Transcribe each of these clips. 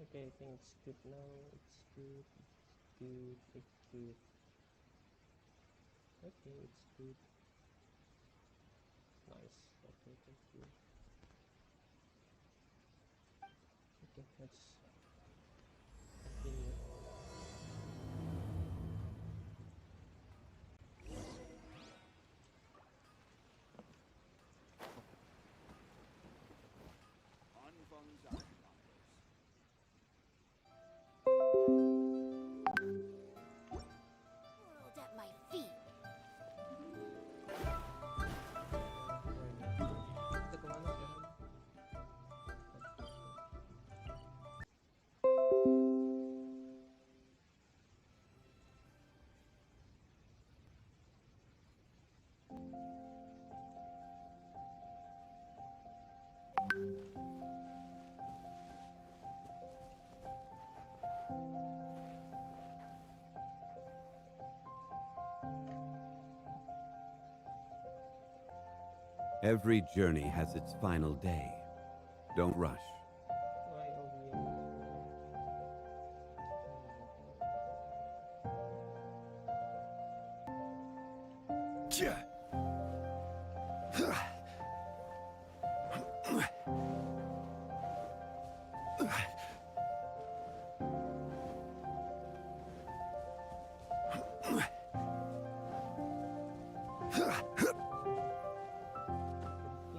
Okay, I think it's good now. It's good. It's good. It's good. Okay, it's good. Nice. Okay, thank you. Okay, let's continue. World at my feet. Ito kung ano yan. Every journey has its final day. Don't rush. Why OVA?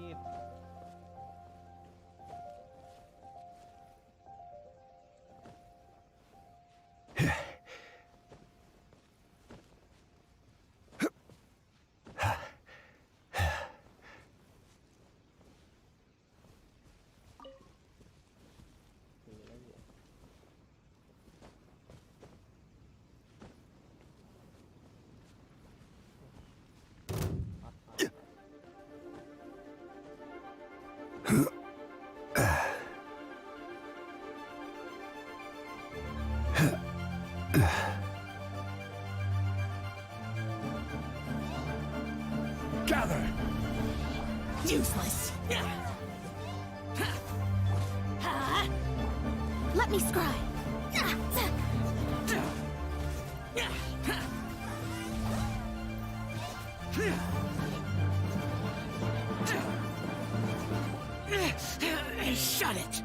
Eat. Tingnan lang yan. Gather! Useless. Let me scry. Shut it.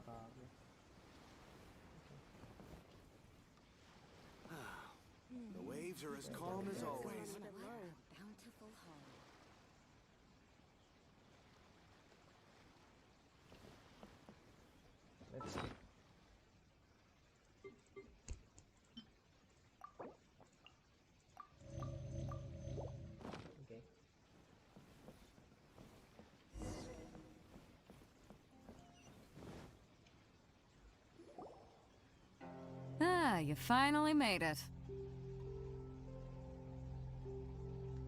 Grabe. The waves are as calm as always. Bountiful home. Let's see. Okay. Ah, you finally made it.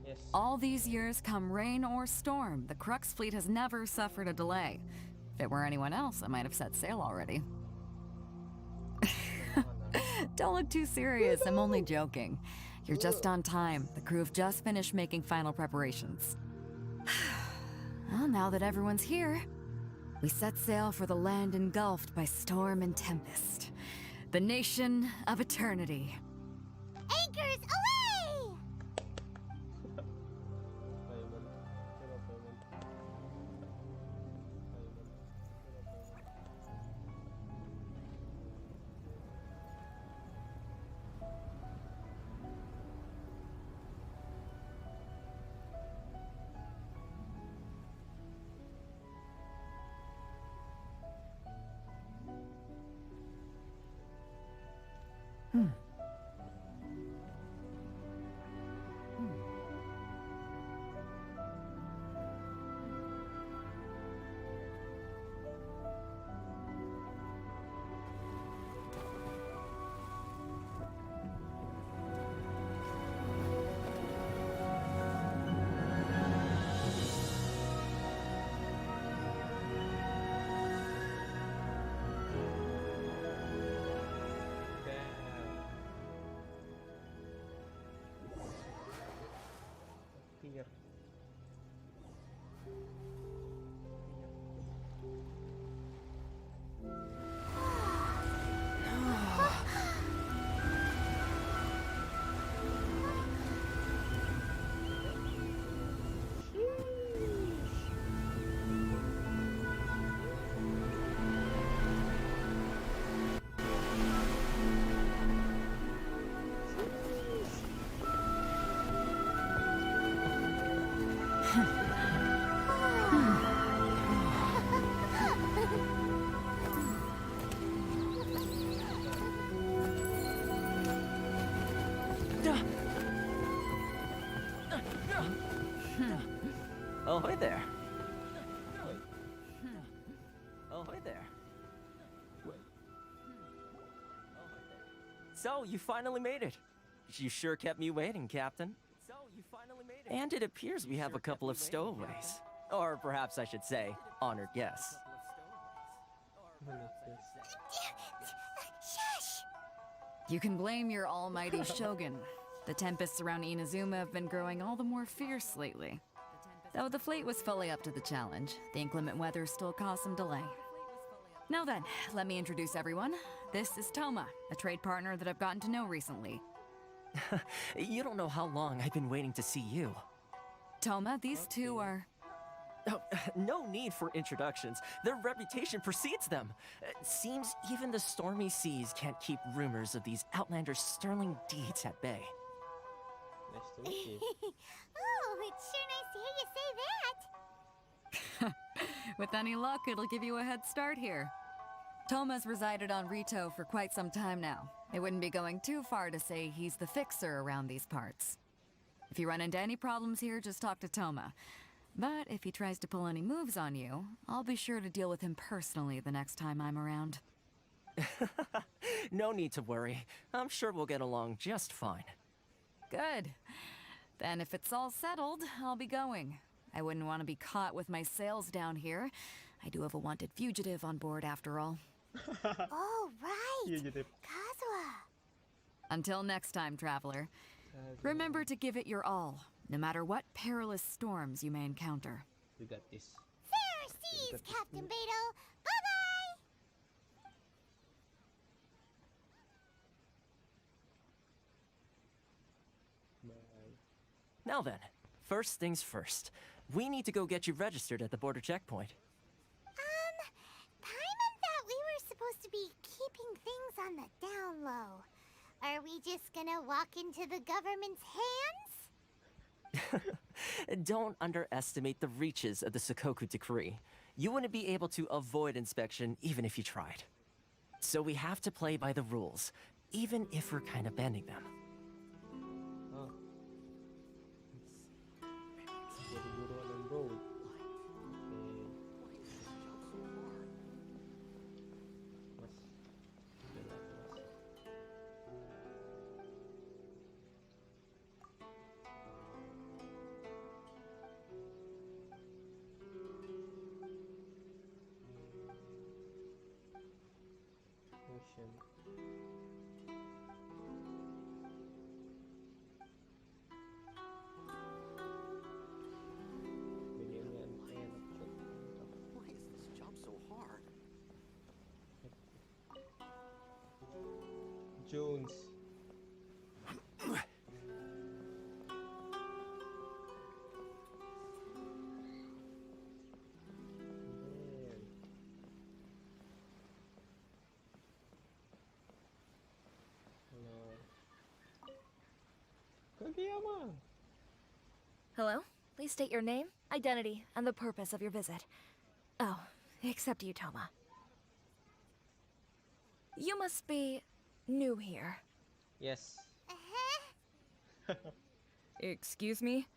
Yes. All these years, come rain or storm, the Crux fleet has never suffered a delay. If it were anyone else, I might have set sail already. Don't look too serious, I'm only joking. You're just on time. The crew have just finished making final preparations. Well, now that everyone's here, we set sail for the land engulfed by storm and tempest. The nation of eternity. Anchors away! Payment. Zero payment. Payment. Zero payment. Ahoy there. Ahoy there. So, you finally made it. You sure kept me waiting, Captain. So, you finally made it. And it appears we have a couple of stowaways. Or perhaps I should say, honored guests. Shush! You can blame your almighty shogun. The tempests around Inazuma have been growing all the more fierce lately. Though the fleet was fully up to the challenge, the inclement weather still caused some delay. Now then, let me introduce everyone. This is Toma, a trade partner that I've gotten to know recently. You don't know how long I've been waiting to see you. Toma, these two are... Oh, no need for introductions. Their reputation precedes them. Seems even the stormy seas can't keep rumors of these Outlanders' sterling deeds at bay. Nice to meet you. Oh, it's sure nice to hear you say that. With any luck, it'll give you a head start here. Toma's resided on Rito for quite some time now. It wouldn't be going too far to say he's the fixer around these parts. If you run into any problems here, just talk to Toma. But if he tries to pull any moves on you, I'll be sure to deal with him personally the next time I'm around. No need to worry. I'm sure we'll get along just fine. Good. Then if it's all settled, I'll be going. I wouldn't want to be caught with my sails down here. I do have a wanted fugitive on board after all. Oh, right. Fugitive. Kazuha. Until next time, traveler. Remember to give it your all, no matter what perilous storms you may encounter. We got this. Fair seas, Captain Beto. Bye-bye. Bye. Now then, first things first. We need to go get you registered at the border checkpoint. Paimon thought we were supposed to be keeping things on the down low. Are we just gonna walk into the government's hands? Don't underestimate the reaches of the Sakoku decree. You wouldn't be able to avoid inspection even if you tried. So we have to play by the rules, even if we're kind of bending them. Oh. Jadi buruan on road. Okay. Mas. Mas. Ocean. Bigyan niya ang enak siya. Why is this job so hard? Jones. Man. Hello. Kageyama! Hello? Please state your name, identity, and the purpose of your visit. Oh, except you, Toma. You must be new here. Yes. Uh-huh. Excuse me?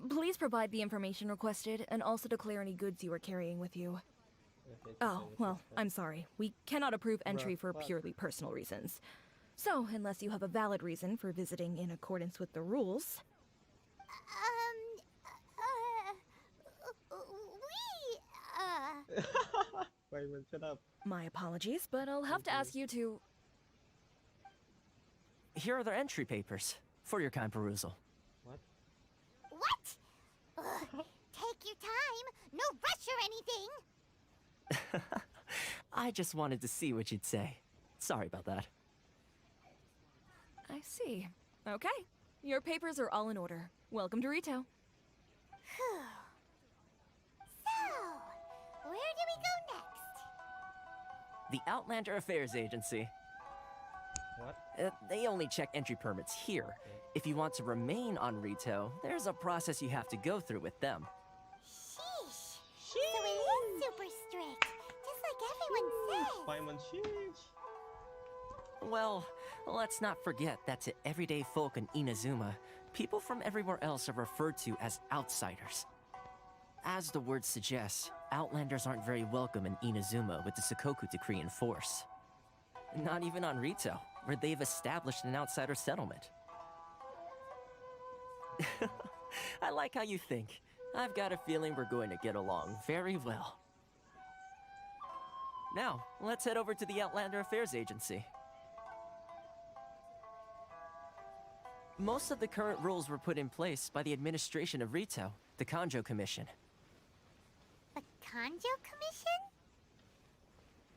Please provide the information requested and also declare any goods you are carrying with you. Oh, well, I'm sorry. We cannot approve entry for purely personal reasons. So, unless you have a valid reason for visiting in accordance with the rules... Paimon, shut up. My apologies, but I'll have to ask you to... Here are their entry papers, for your kind perusal. What? What? Ugh, take your time. No rush or anything. I just wanted to see what you'd say. Sorry about that. I see. Okay. Your papers are all in order. Welcome to Rito. Phew. So, where do we go next? The Outlander Affairs Agency. What? They only check entry permits here. If you want to remain on Rito, there's a process you have to go through with them. Sheesh. So it is super strict, just like everyone says. Paimon, sheesh. Well, let's not forget that to everyday folk in Inazuma, people from everywhere else are referred to as outsiders. As the word suggests, Outlanders aren't very welcome in Inazuma with the Sakoku Decree in force. Not even on Rito, where they've established an outsider settlement. I like how you think. I've got a feeling we're going to get along very well. Now, let's head over to the Outlander Affairs Agency. Most of the current rules were put in place by the administration of Rito, the Kanjo Commission. The Kanjo Commission?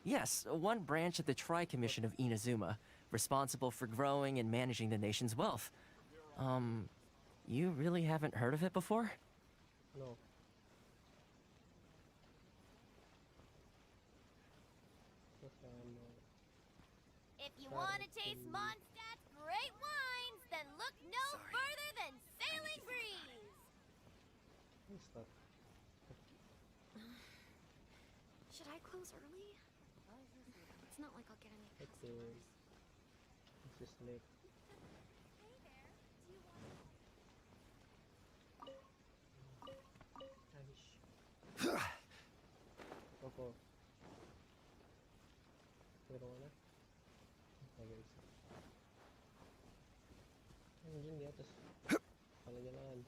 Yes, one branch of the Tri-Commission of Inazuma, responsible for growing and managing the nation's wealth. You really haven't heard of it before? No. If you want to taste Mondstadt's great wines, then look no further than Sailing Breeze! What's that? Should I close early? It's not like I'll get any customers. It's just late. Hey there, do you want... Opo. Pero wala. Okay, isa. Ano dyan di atas? Palagyanan.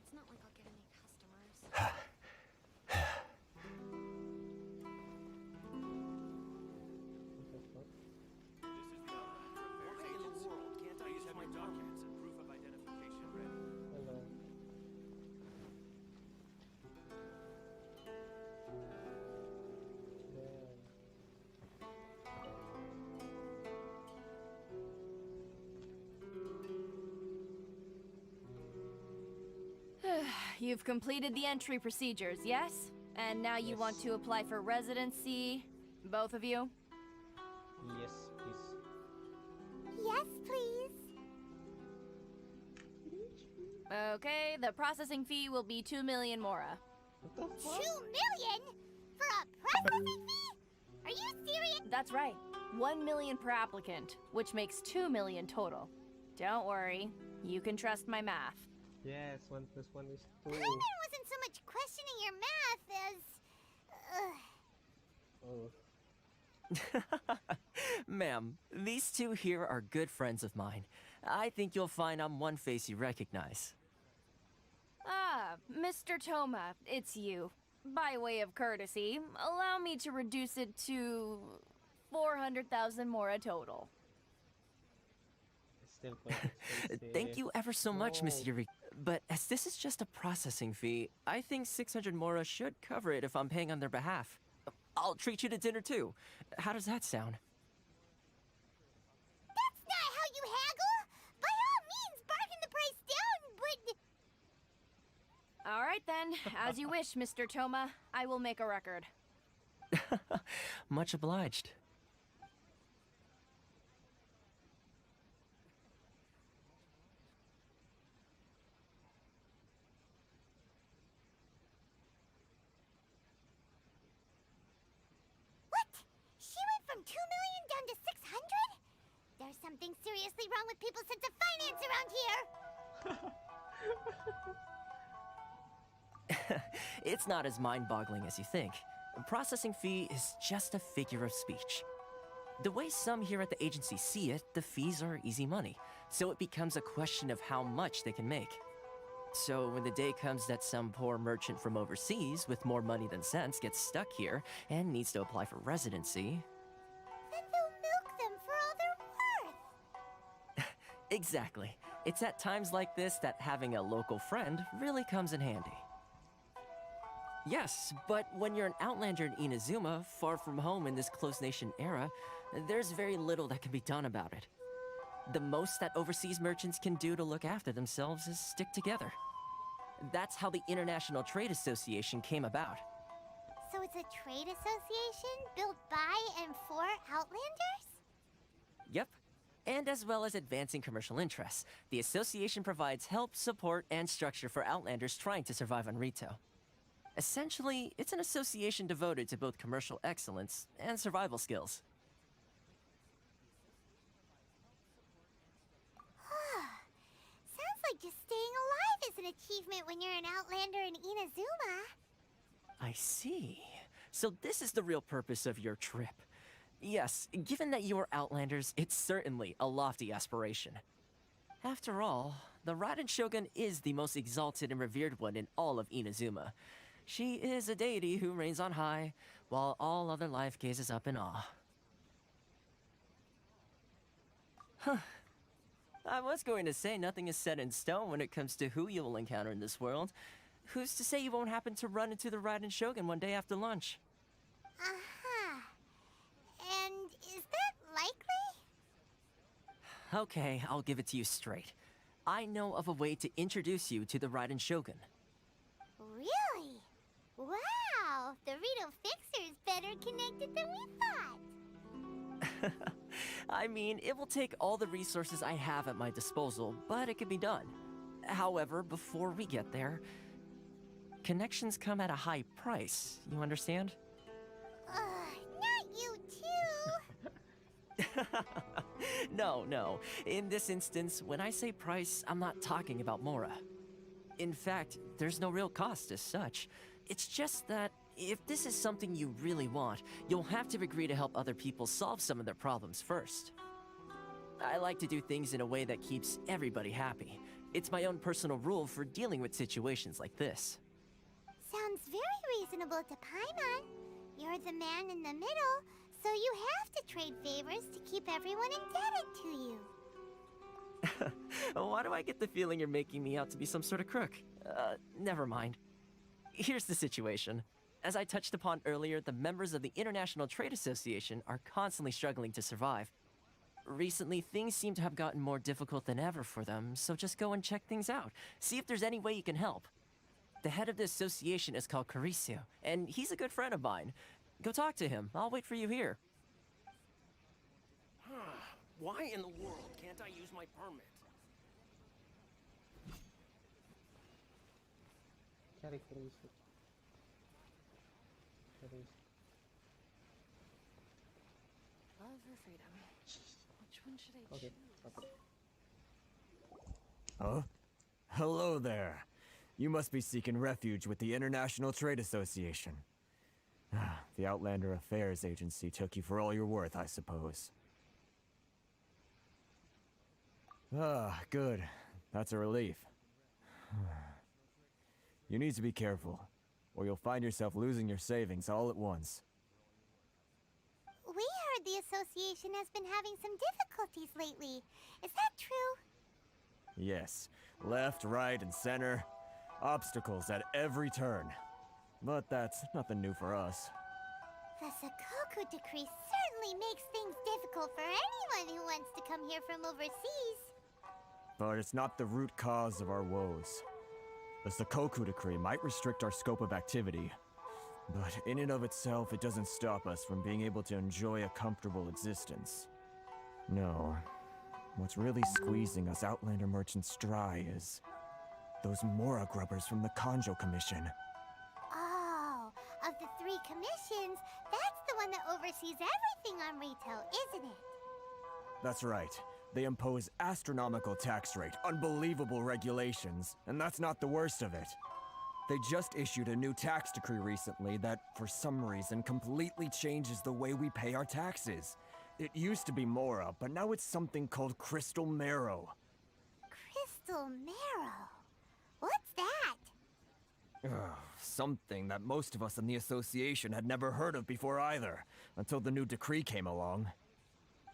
It's not like I'll get any customers. What the fuck? Why in the world can't I use my documents and proof of identification ready? Hello. Damn. You've completed the entry procedures, yes? And now you want to apply for residency, both of you? Yes, please. Yes, please. Okay, the processing fee will be 2 million mora. What the 2 fuck? million? For a processing fee? Are you serious? That's right. 1 million per applicant, which makes 2 million total. Don't worry, you can trust my math. Yes, 1 + 1 is 2. Paimon wasn't so much questioning your math as... Oh. Ma'am, these two here are good friends of mine. I think you'll find I'm one face you recognize. Ah, Mr. Toma, it's you. By way of courtesy, allow me to reduce it to 400,000 mora total. It's still quite expensive. Thank you ever so much, Miss No. Yuri. But as this is just a processing fee, I think 600 mora should cover it if I'm paying on their behalf. I'll treat you to dinner too. How does that sound? That's not how you haggle! By all means, bargain the price down, but... All right then, as you wish, Mr. Toma. I will make a record. Much obliged. What? She went from 2 million down to 600? There's something seriously wrong with people's sense of finance around here! It's not as mind-boggling as you think. Processing fee is just a figure of speech. The way some here at the agency see it, the fees are easy money, so it becomes a question of how much they can make. So when the day comes that some poor merchant from overseas with more money than sense gets stuck here and needs to apply for residency... Then they'll milk them for all they're worth! Exactly. It's at times like this that having a local friend really comes in handy. Yes, but when you're an outlander in Inazuma, far from home in this closed nation era, there's very little that can be done about it. The most that overseas merchants can do to look after themselves is stick together. That's how the International Trade Association came about. So it's a trade association built by and for Outlanders? Yep. And as well as advancing commercial interests, the association provides help, support, and structure for Outlanders trying to survive on Rito. Essentially, it's an association devoted to both commercial excellence and survival skills. like just staying alive is an achievement when you're an Outlander in Inazuma. I see. So this is the real purpose of your trip. Yes, given that you are Outlanders, it's certainly a lofty aspiration. After all, the Raiden Shogun is the most exalted and revered one in all of Inazuma. She is a deity who reigns on high, while all other life gazes up in awe. Huh. I was going to say nothing is set in stone when it comes to who you will encounter in this world. Who's to say you won't happen to run into the Raiden Shogun one day after lunch? Uh-huh. And is that likely? Okay, I'll give it to you straight. I know of a way to introduce you to the Raiden Shogun. Really? Wow, the Rito Fixer is better connected than we thought. I mean, it will take all the resources I have at my disposal, but it can be done. However, before we get there, connections come at a high price, you understand? Not you too. No. In this instance, when I say price, I'm not talking about Mora. In fact, there's no real cost as such. It's just that if this is something you really want, you'll have to agree to help other people solve some of their problems first. I like to do things in a way that keeps everybody happy. It's my own personal rule for dealing with situations like this. Sounds very reasonable to Paimon. You're the man in the middle, so you have to trade favors to keep everyone indebted to you. Why do I get the feeling you're making me out to be some sort of crook? Never mind. Here's the situation. As I touched upon earlier, the members of the International Trade Association are constantly struggling to survive. Recently, things seem to have gotten more difficult than ever for them, so just go and check things out. See if there's any way you can help. The head of the association is called Caricio, and he's a good friend of mine. Go talk to him. I'll wait for you here. Why in the world can't I use my permit? Carry for this. Love or freedom? Which one should I Okay. choose? Okay. Huh? Hello there. You must be seeking refuge with the International Trade Association. The Outlander Affairs Agency took you for all you're worth, I suppose. Good. That's a relief. You need to be careful, or you'll find yourself losing your savings all at once. We heard the association has been having some difficulties lately. Is that true? Yes. Left, right, and center. Obstacles at every turn. But that's nothing new for us. The Sakoku decree certainly makes things difficult for anyone who wants to come here from overseas. But it's not the root cause of our woes. The Sakoku decree might restrict our scope of activity, but in and of itself, it doesn't stop us from being able to enjoy a comfortable existence. No. What's really squeezing us Outlander merchants dry is those Mora grubbers from the Kanjo Commission. Oh, of the 3 commissions, that's the one that oversees everything on retail, isn't it? That's right. They impose astronomical tax rate, unbelievable regulations, and that's not the worst of it. They just issued a new tax decree recently that, for some reason, completely changes the way we pay our taxes. It used to be Mora, but now it's something called Crystal Marrow. Crystal Marrow? What's that? Something that most of us in the association had never heard of before either, until the new decree came along.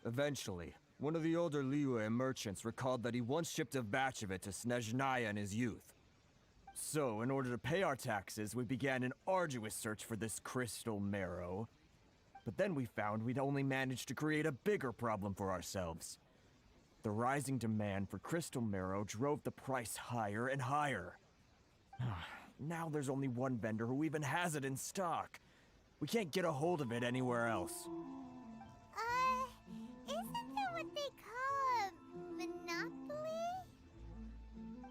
Eventually, one of the older Liyue merchants recalled that he once shipped a batch of it to Snezhnaya in his youth. So, in order to pay our taxes, we began an arduous search for this Crystal Marrow. But then we found we'd only managed to create a bigger problem for ourselves. The rising demand for Crystal Marrow drove the price higher and higher. Now there's only one vendor who even has it in stock. We can't get a hold of it anywhere else. Isn't that what they call a monopoly?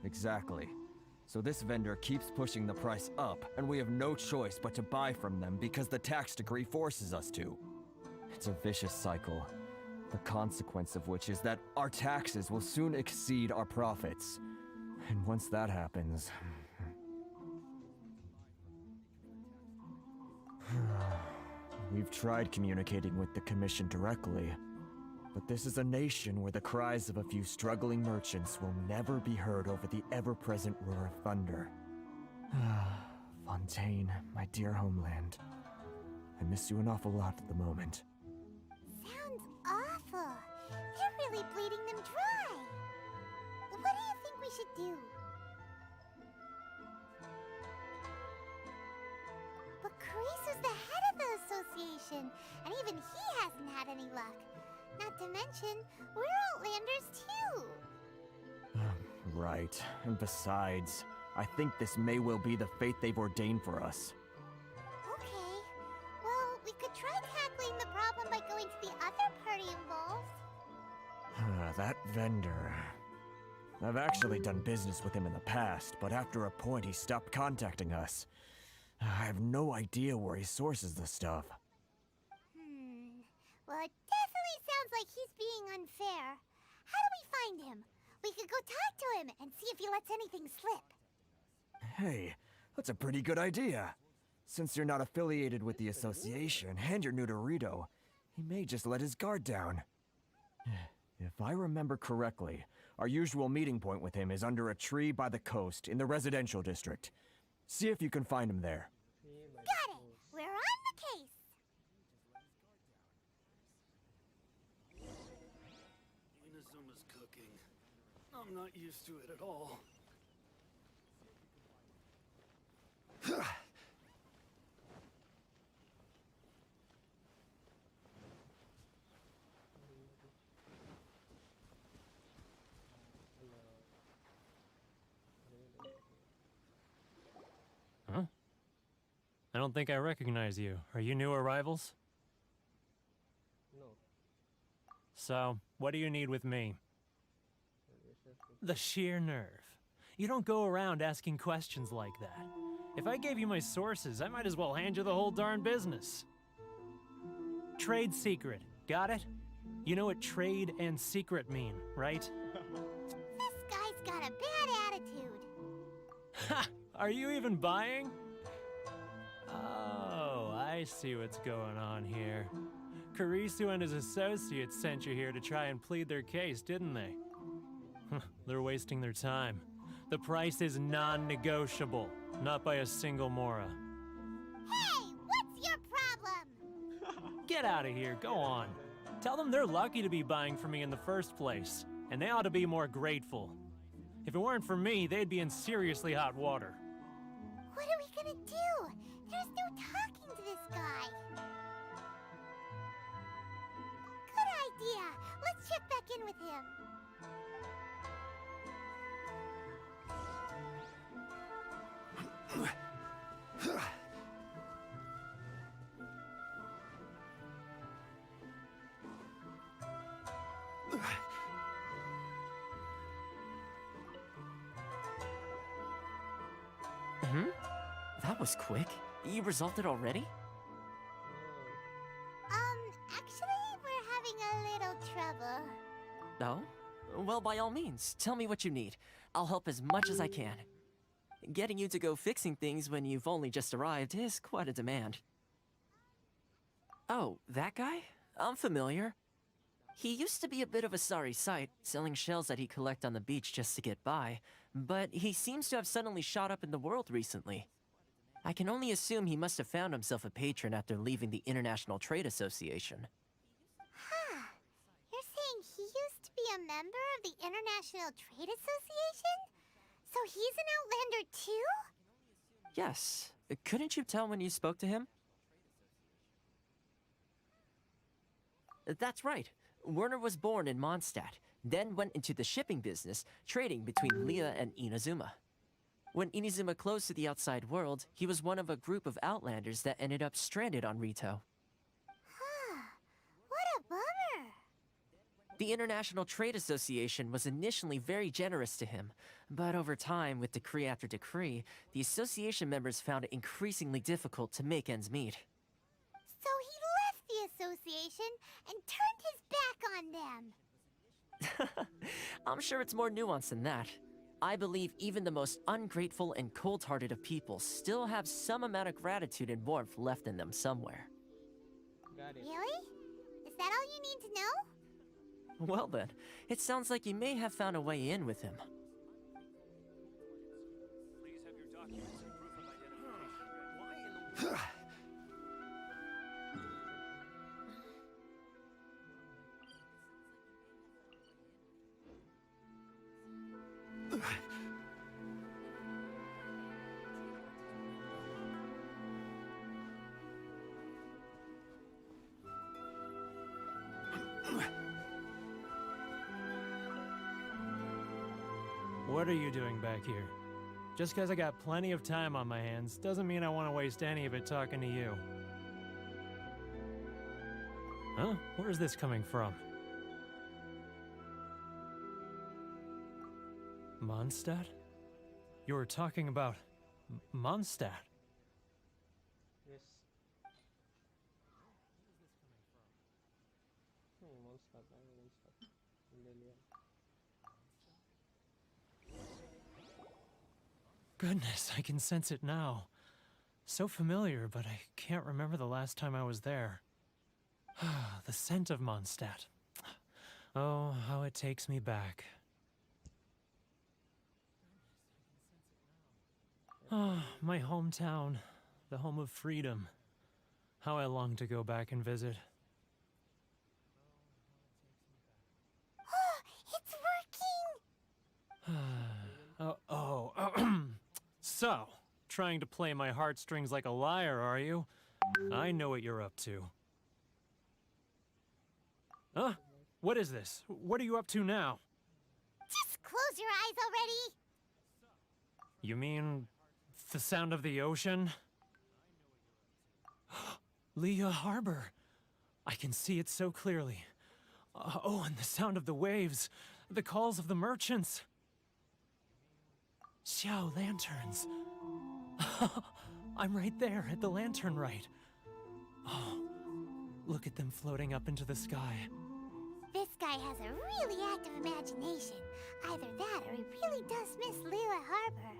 Exactly. So this vendor keeps pushing the price up, and we have no choice but to buy from them because the tax decree forces us to. It's a vicious cycle, the consequence of which is that our taxes will soon exceed our profits. And once that happens... We've tried communicating with the Commission directly, but this is a nation where the cries of a few struggling merchants will never be heard over the ever-present roar of thunder. Fontaine, my dear homeland. I miss you an awful lot at the moment. Sounds awful. They're really bleeding them dry. What do you think we should do? But Carice was the head of the association, and even he hasn't had any luck. Not to mention, we're Outlanders too. Right. And besides, I think this may well be the fate they've ordained for us. Okay. Well, we could try tackling the problem by going to the other party involved. That vendor... I've actually done business with him in the past, but after a point he stopped contacting us. I have no idea where he sources the stuff. Well, it definitely sounds like he's being unfair. How do we find him? We could go talk to him and see if he lets anything slip. Hey, that's a pretty good idea. Since you're not affiliated with the association and you're new to Rito, he may just let his guard down. If I remember correctly, our usual meeting point with him is under a tree by the coast in the residential district. See if you can find him there. Got it! We're on the case! Inazuma's cooking. I'm not used to it at all. Huh? I don't think I recognize you. Are you new arrivals? No. So, what do you need with me? The sheer nerve. You don't go around asking questions like that. If I gave you my sources, I might as well hand you the whole darn business. Trade secret. Got it? You know what trade and secret mean, right? This guy's got a bad attitude. Ha! Are you even buying? Oh, I see what's going on here. Karisu and his associates sent you here to try and plead their case, didn't they? They're wasting their time. The price is non-negotiable, not by a single Mora. Hey, what's your problem? Get out of here, go on. Tell them they're lucky to be buying from me in the first place, and they ought to be more grateful. If it weren't for me, they'd be in seriously hot water. What are we gonna do? There's no talking to this guy. Good idea. Let's check back in with him. That was quick. You resolved it already? Actually, we're having a little trouble. No? Well, by all means, tell me what you need. I'll help as much as I can. Getting you to go fixing things when you've only just arrived is quite a demand. Oh, that guy? I'm familiar. He used to be a bit of a sorry sight, selling shells that he collect on the beach just to get by, but he seems to have suddenly shot up in the world recently. I can only assume he must have found himself a patron after leaving the International Trade Association. Huh. You're saying he used to be a member of the International Trade Association? So he's an Outlander too? Yes. Couldn't you tell when you spoke to him? That's right. Werner was born in Mondstadt, then went into the shipping business, trading between Leah and Inazuma. When Inazuma closed to the outside world, he was one of a group of Outlanders that ended up stranded on Rito. Huh. What a bummer. The International Trade Association was initially very generous to him, but over time, with decree after decree, the association members found it increasingly difficult to make ends meet. So he left the association and turned his back on them. I'm sure it's more nuanced than that. I believe even the most ungrateful and cold-hearted of people still have some amount of gratitude and warmth left in them somewhere. Got it. Really? Is that all you need to know? Well then, it sounds like you may have found a way in with him. Please have your documents and proof of identification ready. What are you doing back here? Just because I got plenty of time on my hands doesn't mean I want to waste any of it talking to you. Huh? Where's this coming from? Mondstadt? You were talking about Mondstadt. Yes. Mondstadt, Mondstadt. Lillian. Goodness, I can sense it now. So familiar, but I can't remember the last time I was there. The scent of Mondstadt. Oh, how it takes me back. Oh, my hometown, the home of freedom. How I long to go back and visit. It's working! So, trying to play my heartstrings like a liar, are you? I know what you're up to. Huh? What is this? What are you up to now? Just close your eyes already! You mean the sound of the ocean? Leah Harbor. I can see it so clearly. Oh, and the sound of the waves. The calls of the merchants. Xiao lanterns. I'm right there at the lantern right. Oh, look at them floating up into the sky. This guy has a really active imagination. Either that or he really does miss Liyue Harbor.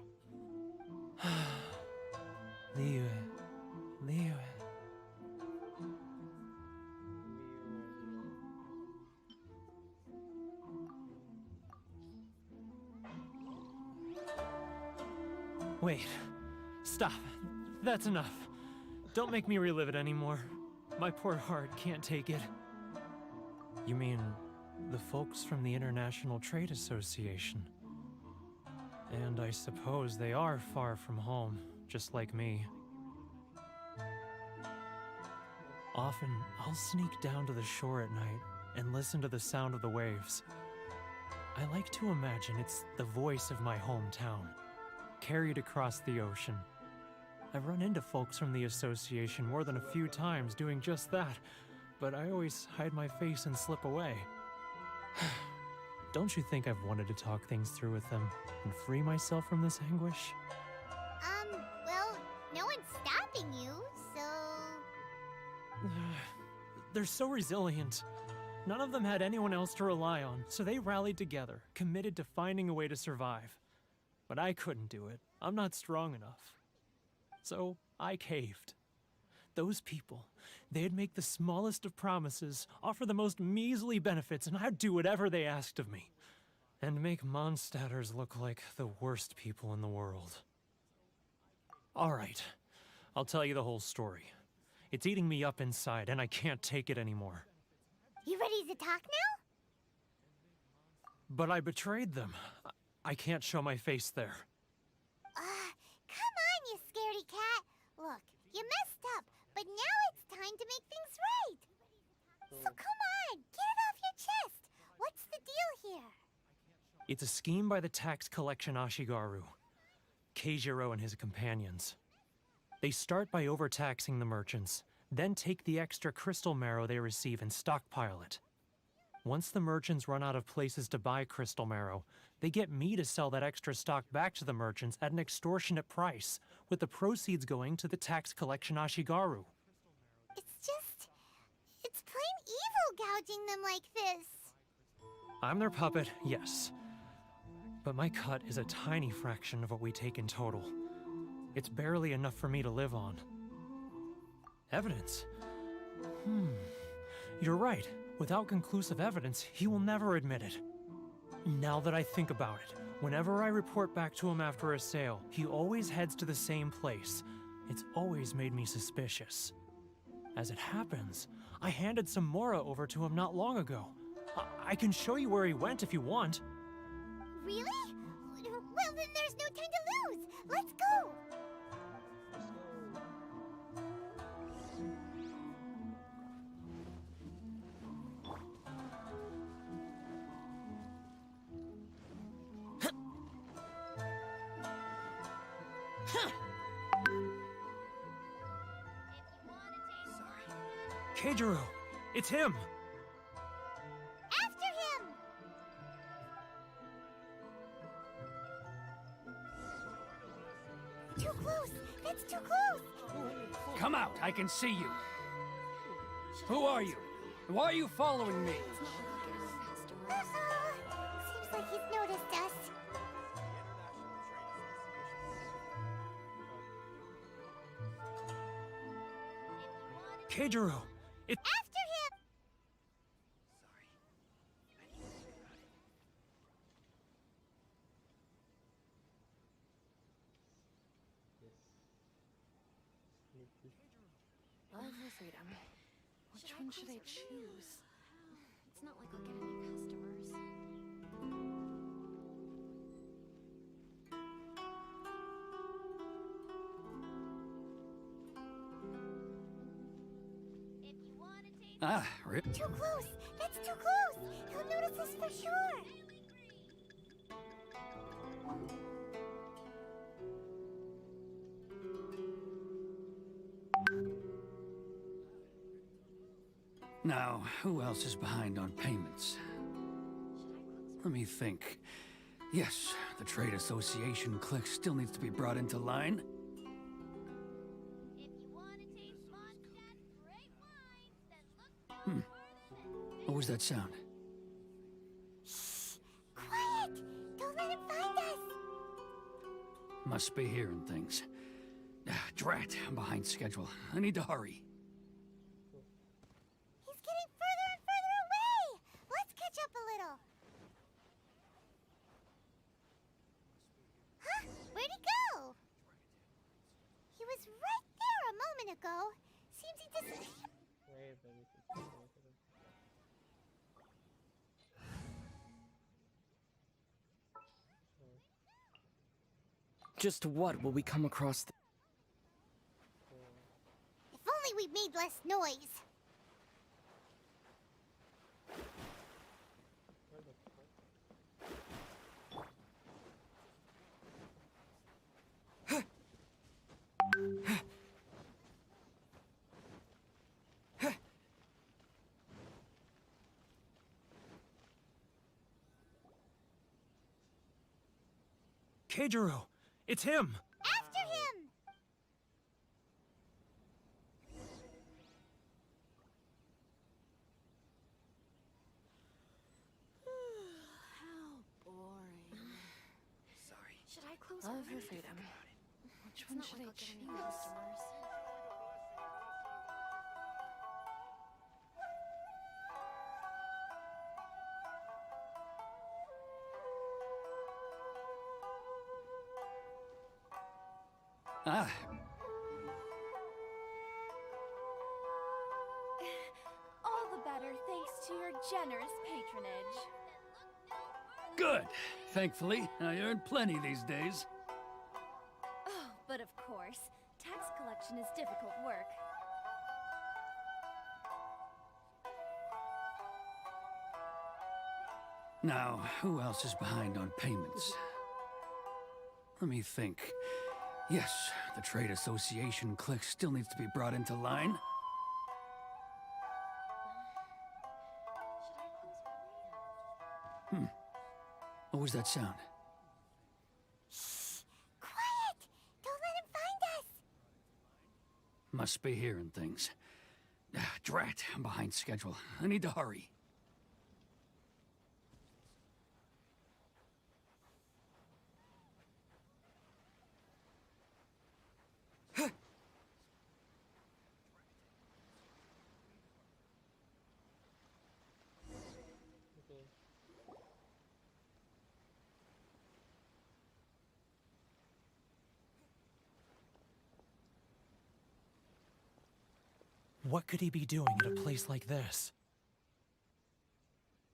Liyue. Liyue. Wait. Stop. That's enough. Don't make me relive it anymore. My poor heart can't take it. You mean the folks from the International Trade Association? And I suppose they are far from home, just like me. Often, I'll sneak down to the shore at night and listen to the sound of the waves. I like to imagine it's the voice of my hometown, carried across the ocean. I've run into folks from the association more than a few times doing just that, but I always hide my face and slip away. Don't you think I've wanted to talk things through with them and free myself from this anguish? Well, no one's stopping you, so... They're so resilient. None of them had anyone else to rely on, so they rallied together, committed to finding a way to survive. But I couldn't do it. I'm not strong enough. So I caved. Those people, they'd make the smallest of promises, offer the most measly benefits, and I'd do whatever they asked of me. And make Mondstadters look like the worst people in the world. All right, I'll tell you the whole story. It's eating me up inside, and I can't take it anymore. You ready to talk now? But I betrayed them. I can't show my face there. Come on, you scaredy cat. Look, you messed up, but now it's time to make things right. So come on, get it off your chest. What's the deal here? It's a scheme by the tax collection Ashigaru, Keijiro and his companions. They start by overtaxing the merchants, then take the extra crystal marrow they receive and stockpile it. Once the merchants run out of places to buy crystal marrow, they get me to sell that extra stock back to the merchants at an extortionate price, with the proceeds going to the tax collection Ashigaru. It's plain evil gouging them like this. I'm their puppet, yes. but my cut is a tiny fraction of what we take in total. It's barely enough for me to live on. Evidence? You're right. Without conclusive evidence, he will never admit it. Now that I think about it, whenever I report back to him after a sale, he always heads to the same place. It's always made me suspicious. As it happens, I handed some Mora over to him not long ago. I can show you where he went if you want. Really? Well, then there's no time to lose. Let's go. Keijiro, it's him! After him! Too close! That's too close! Come out, I can see you. Who are you? Why are you following me? Seems like he's noticed us. Keijiro, it's... After him! Love or freedom? Which one should I choose? It's not like I'll get any customers. Rip. Too close! That's too close! He'll notice us for sure! Now, who else is behind on payments? Let me think. Yes, the Trade Association clique still needs to be brought into line. What was that sound? Shh! Quiet! Don't let him find us! Must be hearing things. Drat, I'm behind schedule. I need to hurry. He's getting further and further away! Let's catch up a little. Huh? Where'd he go? He was right there a moment ago. Seems he disappeared. Just what will we come across? If only we made less noise. Keijiro, it's him! After him! How boring. Sorry. Should I close Love or freedom? Which one should I choose? All the better thanks to your generous patronage. Good. Thankfully, I earn plenty these days. Oh, but of course, tax collection is difficult work. Now, who else is behind on payments? Let me think. Yes, the Trade Association clique still needs to be brought into line. What was that sound? Shh! Quiet! Don't let him find us! Must be hearing things. Drat, I'm behind schedule. I need to hurry. What could he be doing at a place like this?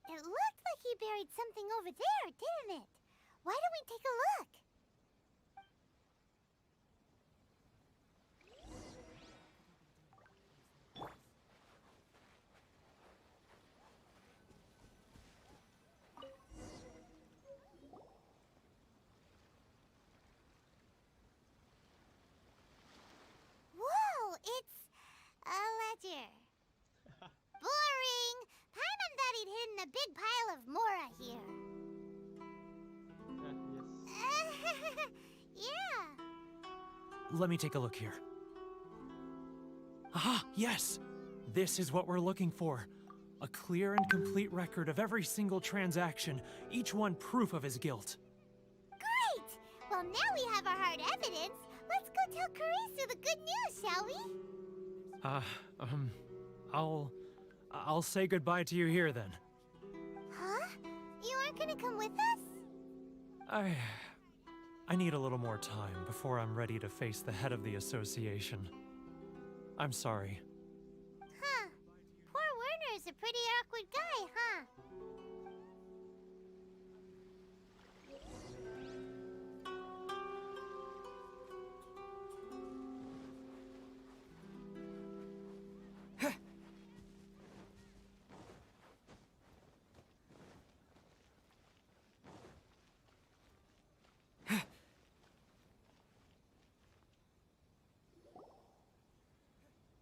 It looked like he buried something over there, didn't it? Why don't we take a look? Whoa, it's a ledger. Boring! Paimon thought he'd hidden a big pile of Mora here. Yeah. Let me take a look here. Aha, yes! This is what we're looking for. A clear and complete record of every single transaction, each one proof of his guilt. Great! Well, now we have our hard evidence. Let's go tell Karisu the good news, shall we? I'll say goodbye to you here then. Huh? You aren't gonna come with us? I need a little more time before I'm ready to face the head of the association. I'm sorry. Huh. Poor Werner's a pretty awkward guy, huh?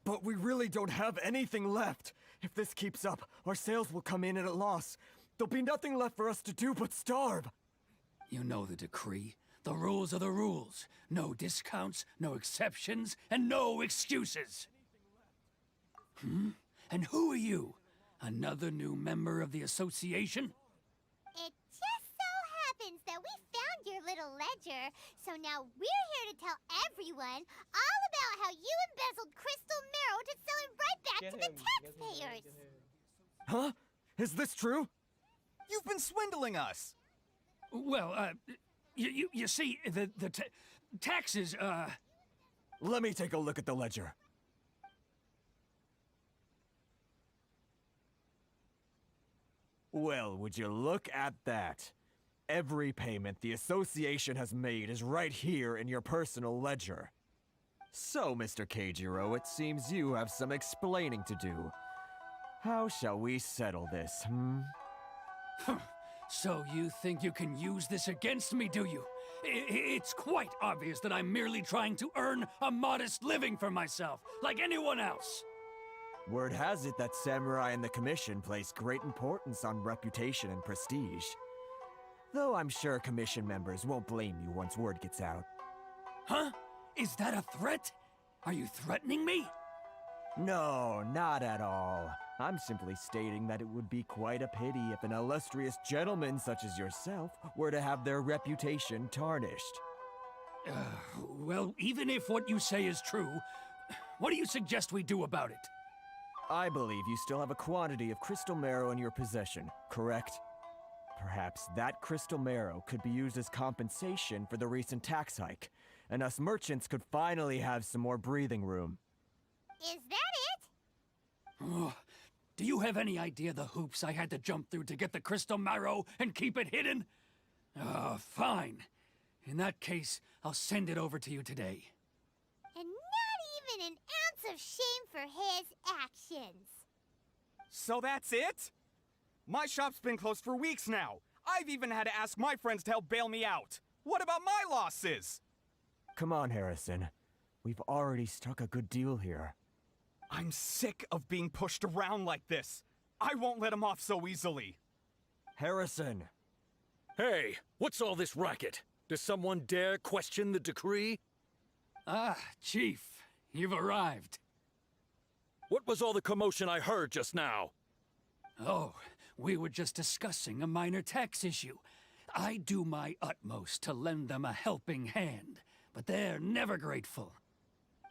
But we really don't have anything left. If this keeps up, our sales will come in at a loss. There'll be nothing left for us to do but starve. You know the decree. The rules are the rules. No discounts, no exceptions, and no excuses. And who are you? Another new member of the association? It just so happens that we found your little ledger, so now we're here to tell everyone all about how you embezzled crystal marrow to sell it right back to the taxpayers. Huh? Is this true? You've been swindling us! Well, you see, the taxes, Let me take a look at the ledger. Well, would you look at that? Every payment the association has made is right here in your personal ledger. So, Mr. Keijiro, it seems you have some explaining to do. How shall we settle this, So you think you can use this against me, do you? It's quite obvious that I'm merely trying to earn a modest living for myself, like anyone else. Word has it that Samurai and the Commission place great importance on reputation and prestige. Though I'm sure Commission members won't blame you once word gets out. Huh? Is that a threat? Are you threatening me? No, not at all. I'm simply stating that it would be quite a pity if an illustrious gentleman such as yourself were to have their reputation tarnished. Well, even if what you say is true, what do you suggest we do about it? I believe you still have a quantity of crystal marrow in your possession, correct? Perhaps that crystal marrow could be used as compensation for the recent tax hike, and us merchants could finally have some more breathing room. Is that it? Oh, do you have any idea the hoops I had to jump through to get the crystal marrow and keep it hidden? Fine. In that case, I'll send it over to you today. And not even an ounce of shame for his actions. So that's it? My shop's been closed for weeks now. I've even had to ask my friends to help bail me out. What about my losses? Come on, Harrison. We've already struck a good deal here. I'm sick of being pushed around like this. I won't let him off so easily. Harrison! Hey, what's all this racket? Does someone dare question the decree? Ah, Chief, you've arrived. What was all the commotion I heard just now? Oh, we were just discussing a minor tax issue. I do my utmost to lend them a helping hand, but they're never grateful.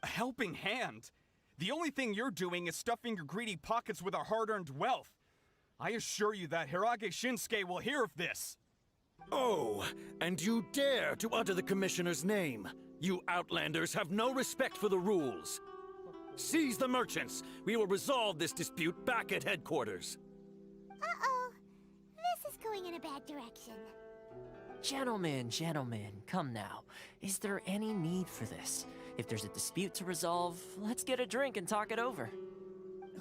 A helping hand? The only thing you're doing is stuffing your greedy pockets with our hard-earned wealth. I assure you that Hirage Shinsuke will hear of this. Oh, and you dare to utter the Commissioner's name. You Outlanders have no respect for the rules. Seize the merchants! We will resolve this dispute back at headquarters. Uh-oh. This is going in a bad direction. Gentlemen, come now. Is there any need for this? If there's a dispute to resolve, let's get a drink and talk it over.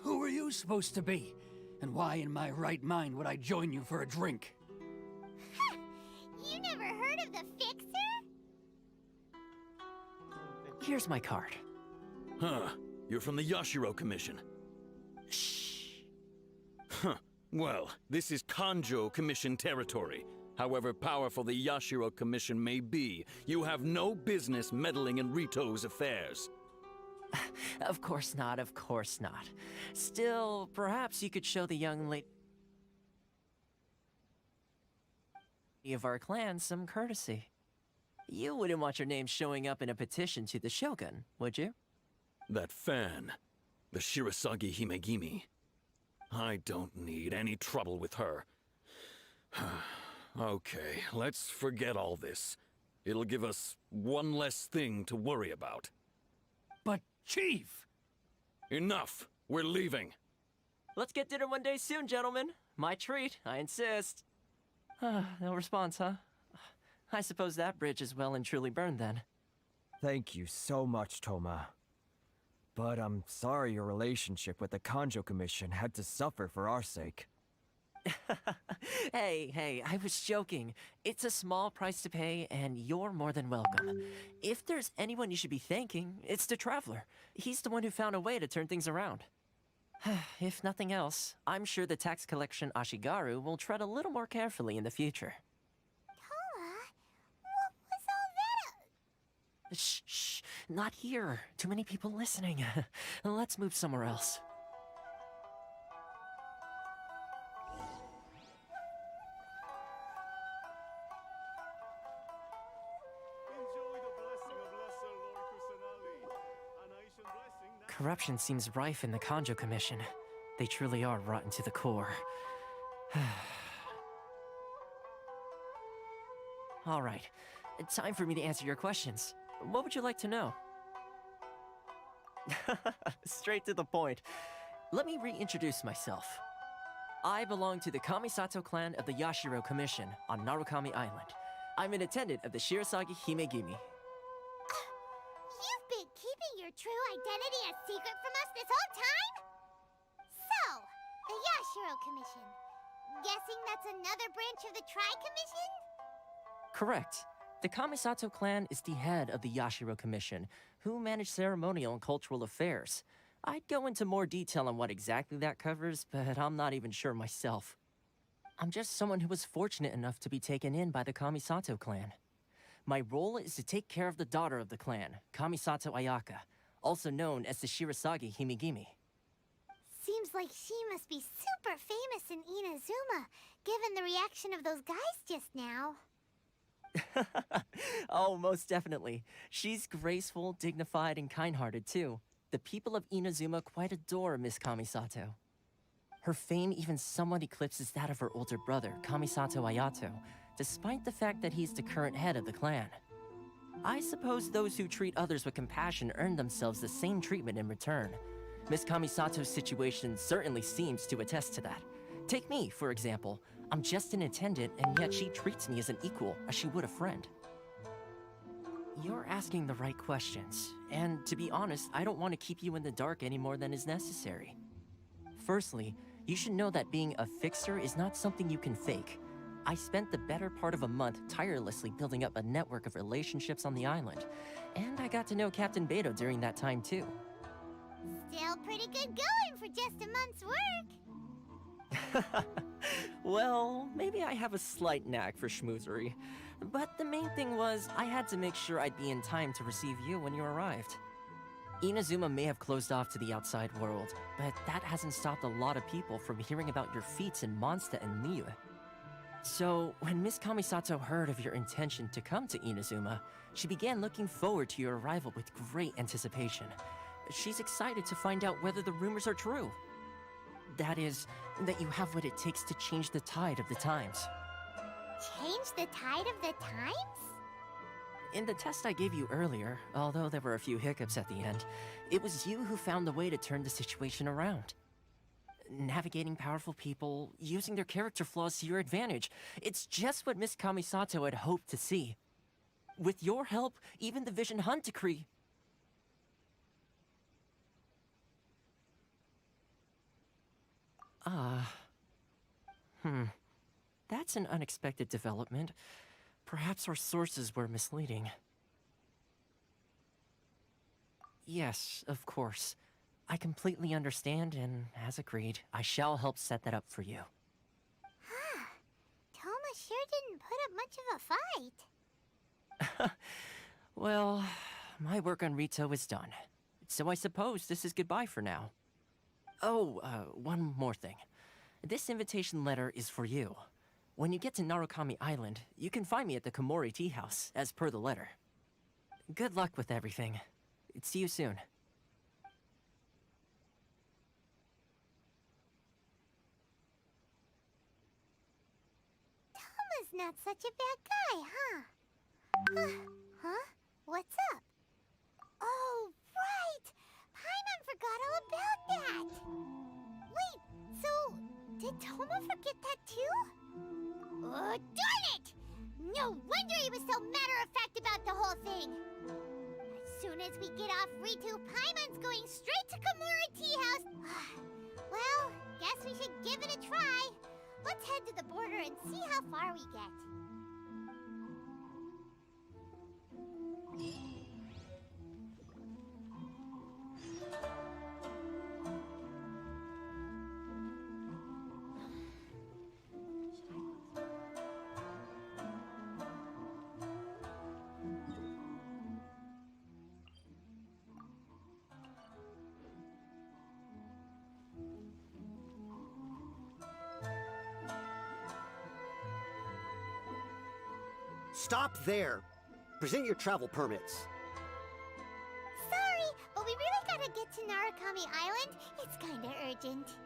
Who are you supposed to be? And why in my right mind would I join you for a drink? You never heard of the Fixer? Here's my card. Huh. You're from the Yashiro Commission. Shh. Huh. Well, this is Kanjo Commission territory. However powerful the Yashiro Commission may be, you have no business meddling in Rito's affairs. Of course not, of course not. Still, perhaps you could show the young lady of our clan some courtesy. You wouldn't want your name showing up in a petition to the Shogun, would you? That fan, the Shirasagi Himegimi. I don't need any trouble with her. Okay, let's forget all this. It'll give us one less thing to worry about. But, Chief! Enough! We're leaving. Let's get dinner one day soon, gentlemen. My treat, I insist. No response, huh? I suppose that bridge is well and truly burned then. Thank you so much, Toma. But I'm sorry your relationship with the Kanjo Commission had to suffer for our sake. Hey, I was joking. It's a small price to pay, and you're more than welcome. If there's anyone you should be thanking, it's the Traveler. He's the one who found a way to turn things around. If nothing else, I'm sure the tax collection Ashigaru will tread a little more carefully in the future. Toma? What was all that? Shh, not here. Too many people listening. Let's move somewhere else. Corruption seems rife in the Kanjo Commission. They truly are rotten to the core. All right, time for me to answer your questions. What would you like to know? Straight to the point. Let me reintroduce myself. I belong to the Kamisato clan of the Yashiro Commission on Narukami Island. I'm an attendant of the Shirasagi Himegimi. You've been keeping your true identity a secret from us this whole time? So, the Yashiro Commission. Guessing that's another branch of the Tri-Commission? Correct. The Kamisato clan is the head of the Yashiro Commission, who manage ceremonial and cultural affairs. I'd go into more detail on what exactly that covers, but I'm not even sure myself. I'm just someone who was fortunate enough to be taken in by the Kamisato clan. My role is to take care of the daughter of the clan, Kamisato Ayaka, also known as the Shirasagi Himegimi. Seems like she must be super famous in Inazuma, given the reaction of those guys just now. Oh, most definitely. She's graceful, dignified, and kind-hearted, too. The people of Inazuma quite adore Miss Kamisato. Her fame even somewhat eclipses that of her older brother, Kamisato Ayato, despite the fact that he's the current head of the clan. I suppose those who treat others with compassion earn themselves the same treatment in return. Miss Kamisato's situation certainly seems to attest to that. Take me, for example. I'm just an attendant, and yet she treats me as an equal, as she would a friend. You're asking the right questions, and to be honest, I don't want to keep you in the dark any more than is necessary. Firstly, you should know that being a fixer is not something you can fake. I spent the better part of a month tirelessly building up a network of relationships on the island, and I got to know Captain Beto during that time too. Still pretty good going for just a month's work. Well, maybe I have a slight knack for schmoozery, but the main thing was I had to make sure I'd be in time to receive you when you arrived. Inazuma may have closed off to the outside world, but that hasn't stopped a lot of people from hearing about your feats in Mondstadt and Liyue. So, when Miss Kamisato heard of your intention to come to Inazuma, she began looking forward to your arrival with great anticipation. She's excited to find out whether the rumors are true. That is, that you have what it takes to change the tide of the times. Change the tide of the times? In the test I gave you earlier, although there were a few hiccups at the end, it was you who found the way to turn the situation around. Navigating powerful people, using their character flaws to your advantage. It's just what Miss Kamisato had hoped to see. With your help, even the Vision Hunt decree... That's an unexpected development. Perhaps our sources were misleading. Yes, of course. I completely understand, and as agreed, I shall help set that up for you. Toma sure didn't put up much of a fight. Well, my work on Rito is done. So I suppose this is goodbye for now. Oh, one more thing. This invitation letter is for you. When you get to Narukami Island, you can find me at the Komori Tea House, as per the letter. Good luck with everything. See you soon. Toma's not such a bad guy, huh? Huh? What's up? Oh, right! Paimon forgot all about that! Wait, so did Toma forget that too? Oh, darn it! No wonder he was so matter-of-fact about the whole thing! As soon as we get off Ritu, Paimon's going straight to Komori Tea House! Well, guess we should give it a try. Let's head to the border and see how far we get. Stop there! Present your travel permits. Sorry, but we really gotta get to Narukami Island. It's kinda urgent.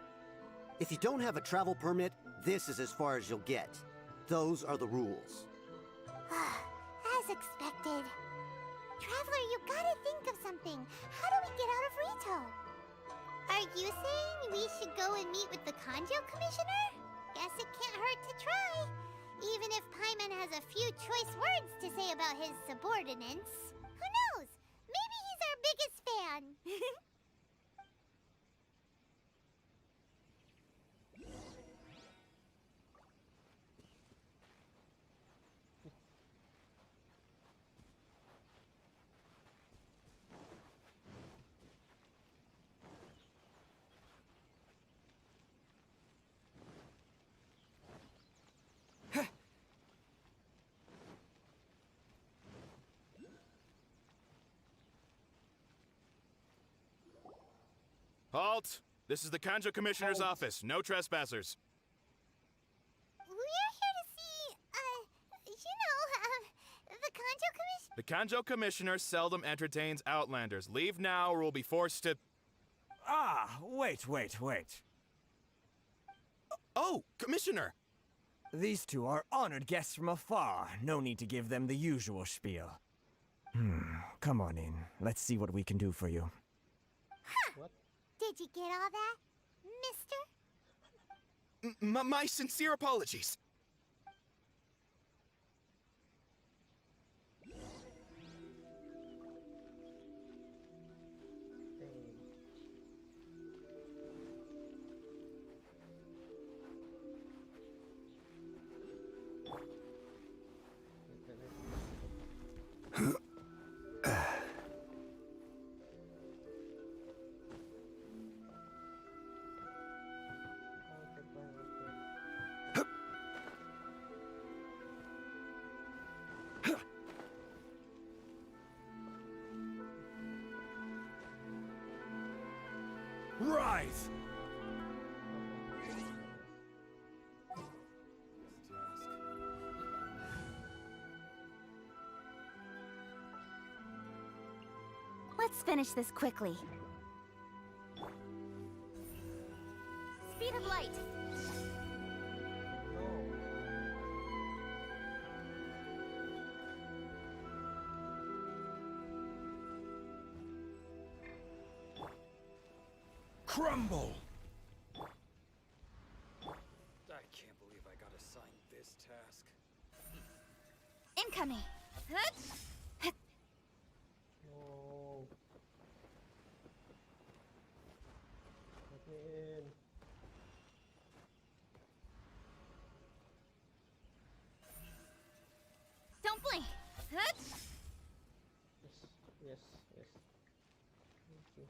If you don't have a travel permit, this is as far as you'll get. Those are the rules. As expected. Traveler, you gotta think of something. How do we get out of Rito? Are you saying we should go and meet with the Kanjo Commissioner? Guess it can't hurt to try. Even if Paimon has a few choice words to say about his subordinates. Who knows? Maybe he's our biggest fan. Halt! This is the Kanjo Commissioner's office. No trespassers. We're here to see, the Kanjo Commission? The Kanjo Commissioner seldom entertains Outlanders. Leave now or we'll be forced to... Ah, wait. Oh, Commissioner! These two are honored guests from afar. No need to give them the usual spiel. Come on in. Let's see what we can do for you. What? Did you get all that, mister? My sincere apologies. Rise! Let's finish this quickly. Speed of light. crumble! I can't believe I got assigned this task. Incoming. No. Let me in. Don't blink. Yes, yes, yes. Thank you.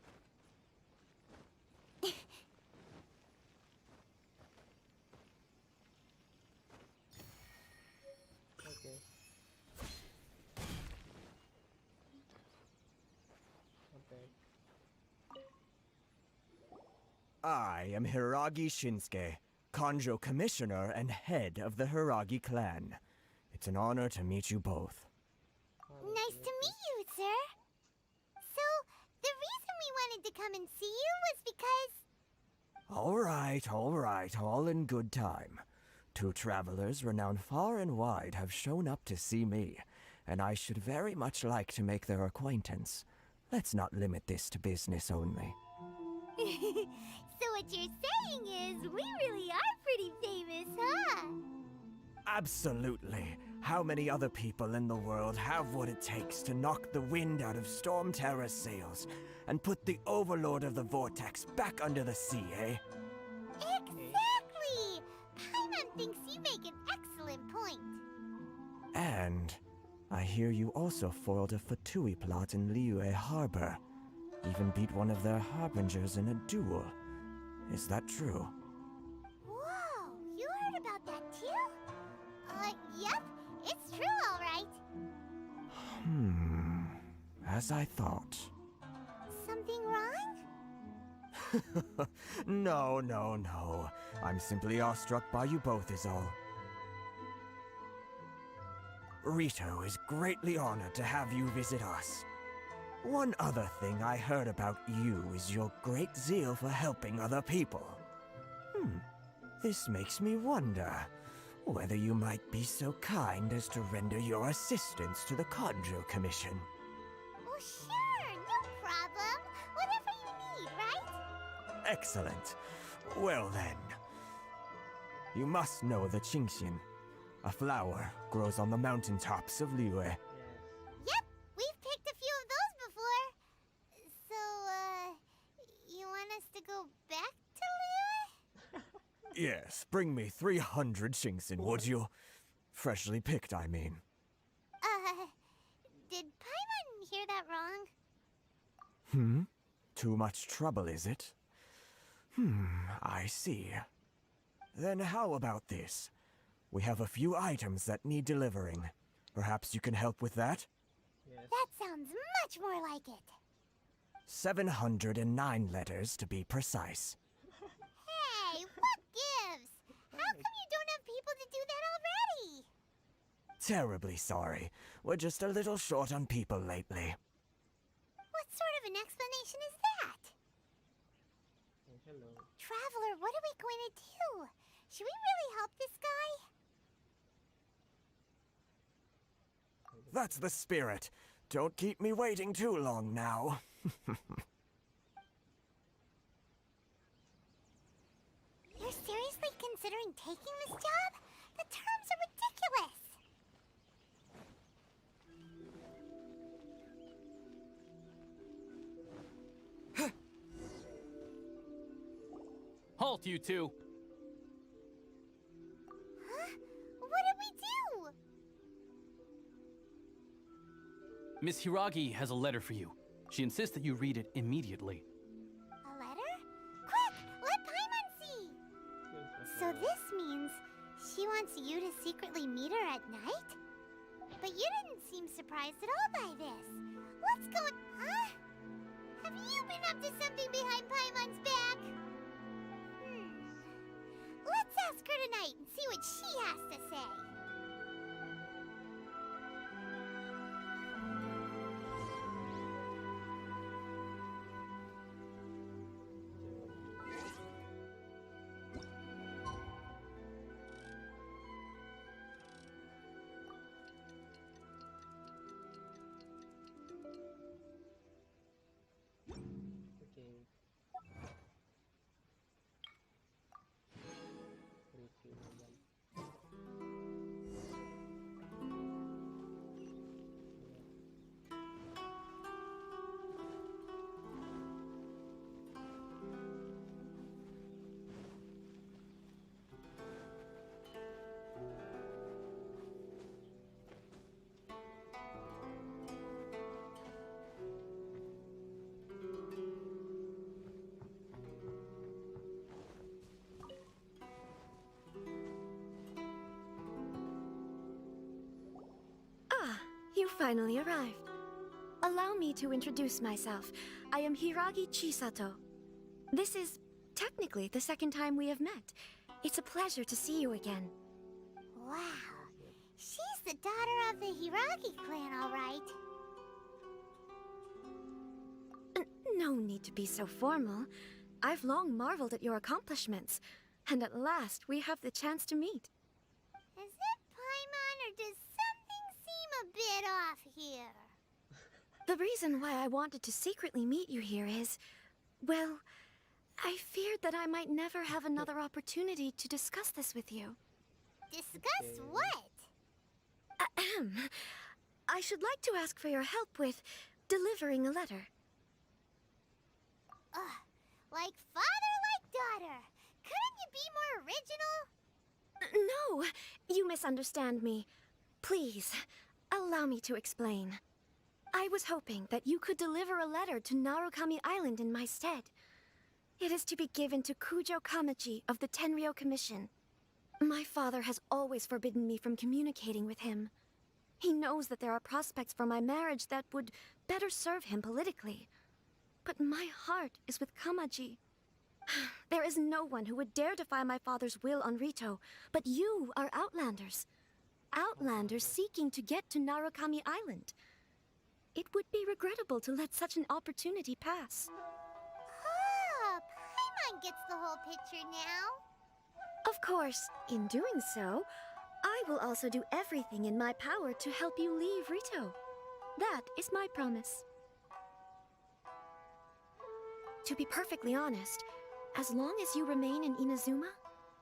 Okay. Okay. I am Hiragi Shinsuke, Kanjo Commissioner and head of the Hiragi clan. It's an honor to meet you both. Nice to meet you, sir. So, the reason we wanted to come and see you was because... All right, all in good time. Two travelers renowned far and wide have shown up to see me, and I should very much like to make their acquaintance. Let's not limit this to business only. So what you're saying is, we really are pretty famous, huh? Absolutely. How many other people in the world have what it takes to knock the wind out of Storm Terror's sails and put the Overlord of the Vortex back under the sea, eh? Exactly! Paimon thinks you make an excellent point. And I hear you also foiled a Fatui plot in Liyue Harbor. Even beat one of their harbingers in a duel. Is that true? Whoa, you heard about that too? Yep, it's true, all right. As I thought. Something wrong? No. I'm simply awestruck by you both is all. Rito is greatly honored to have you visit us. One other thing I heard about you is your great zeal for helping other people. This makes me wonder whether you might be so kind as to render your assistance to the Kanjo Commission. Oh, sure, no problem. Whatever you need, right? Excellent. Well then, you must know the Qingxian. A flower grows on the mountaintops of Liyue. Yep, we've picked a few of those before. So, you want us to go back to Liyue? Yes, bring me 300 Qingxian, would you? Freshly picked, I mean. Did Paimon hear that wrong? Too much trouble, is it? I see. Then how about this? We have a few items that need delivering. Perhaps you can help with that? That sounds much more like it. 709 letters, to be precise. Hey, what gives? How come you don't have people to do that already? Terribly sorry. We're just a little short on people lately. What sort of an explanation is that? Hello. Traveler, what are we going to do? Should we really help this guy? That's the spirit. Don't keep me waiting too long now. You're seriously considering taking this job? The terms are ridiculous. Halt, you two! Huh? What did we do? Miss Hiragi has a letter for you. She insists that you read it immediately. A letter? Quick, let Paimon see! So this means she wants you to secretly meet her at night? But you didn't seem surprised at all by this. What's going... Huh? Have you been up to something behind Paimon's back? Let's ask her tonight and see what she has to say. finally arrived. Allow me to introduce myself. I am Hiragi Chisato. This is technically the second time we have met. It's a pleasure to see you again. Wow. She's the daughter of the Hiragi clan, all right. No need to be so formal. I've long marveled at your accomplishments, and at last we have the chance to meet. Is it Paimon, or does something seem a bit off here? The reason why I wanted to secretly meet you here is, well, I feared that I might never have another opportunity to discuss this with you. Discuss what? Ahem. I should like to ask for your help with delivering a letter. Like father, like daughter. Couldn't you be more original? No, you misunderstand me. Please, allow me to explain. I was hoping that you could deliver a letter to Narukami Island in my stead. It is to be given to Kujo Kamachi of the Tenryou Commission. My father has always forbidden me from communicating with him. He knows that there are prospects for my marriage that would better serve him politically. But my heart is with Kamaji. There is no one who would dare defy my father's will on Rito, but you are Outlanders. Outlanders seeking to get to Narukami Island. It would be regrettable to let such an opportunity pass. Oh, Paimon gets the whole picture now. Of course, in doing so, I will also do everything in my power to help you leave Rito. That is my promise. To be perfectly honest, as long as you remain in Inazuma,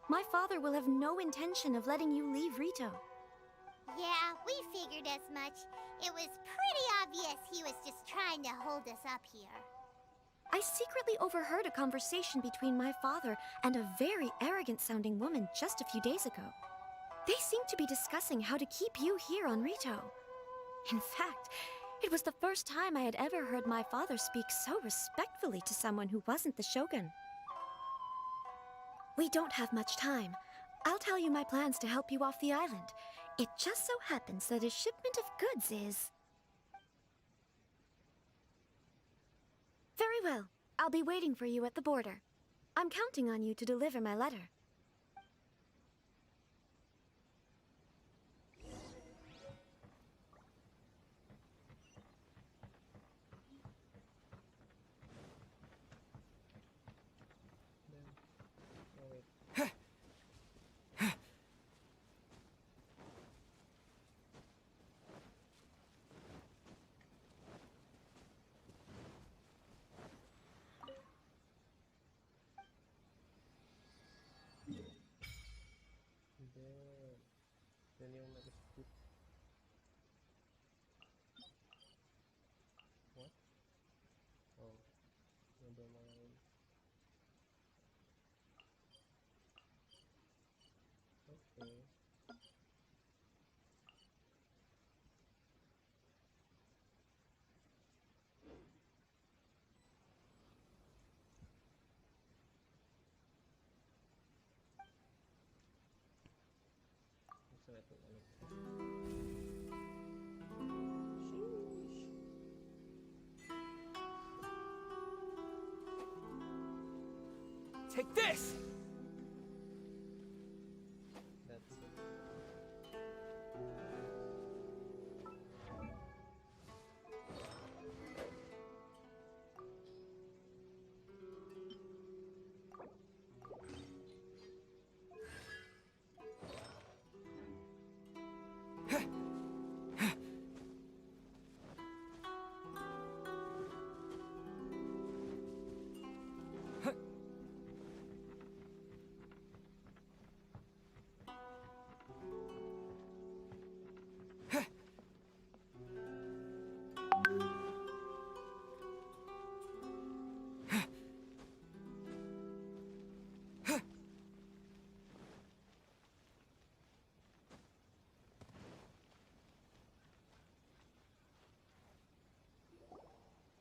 my father will have no intention of letting you leave Rito. Yeah, we figured as much. It was pretty obvious he was just trying to hold us up here. I secretly overheard a conversation between my father and a very arrogant-sounding woman just a few days ago. They seemed to be discussing how to keep you here on Rito. In fact, it was the first time I had ever heard my father speak so respectfully to someone who wasn't the Shogun. We don't have much time. I'll tell you my plans to help you off the island. It just so happens that a shipment of goods is... Very well. I'll be waiting for you at the border. I'm counting on you to deliver my letter. What? Oh, never mind. Okay. So I think Take this! that's it.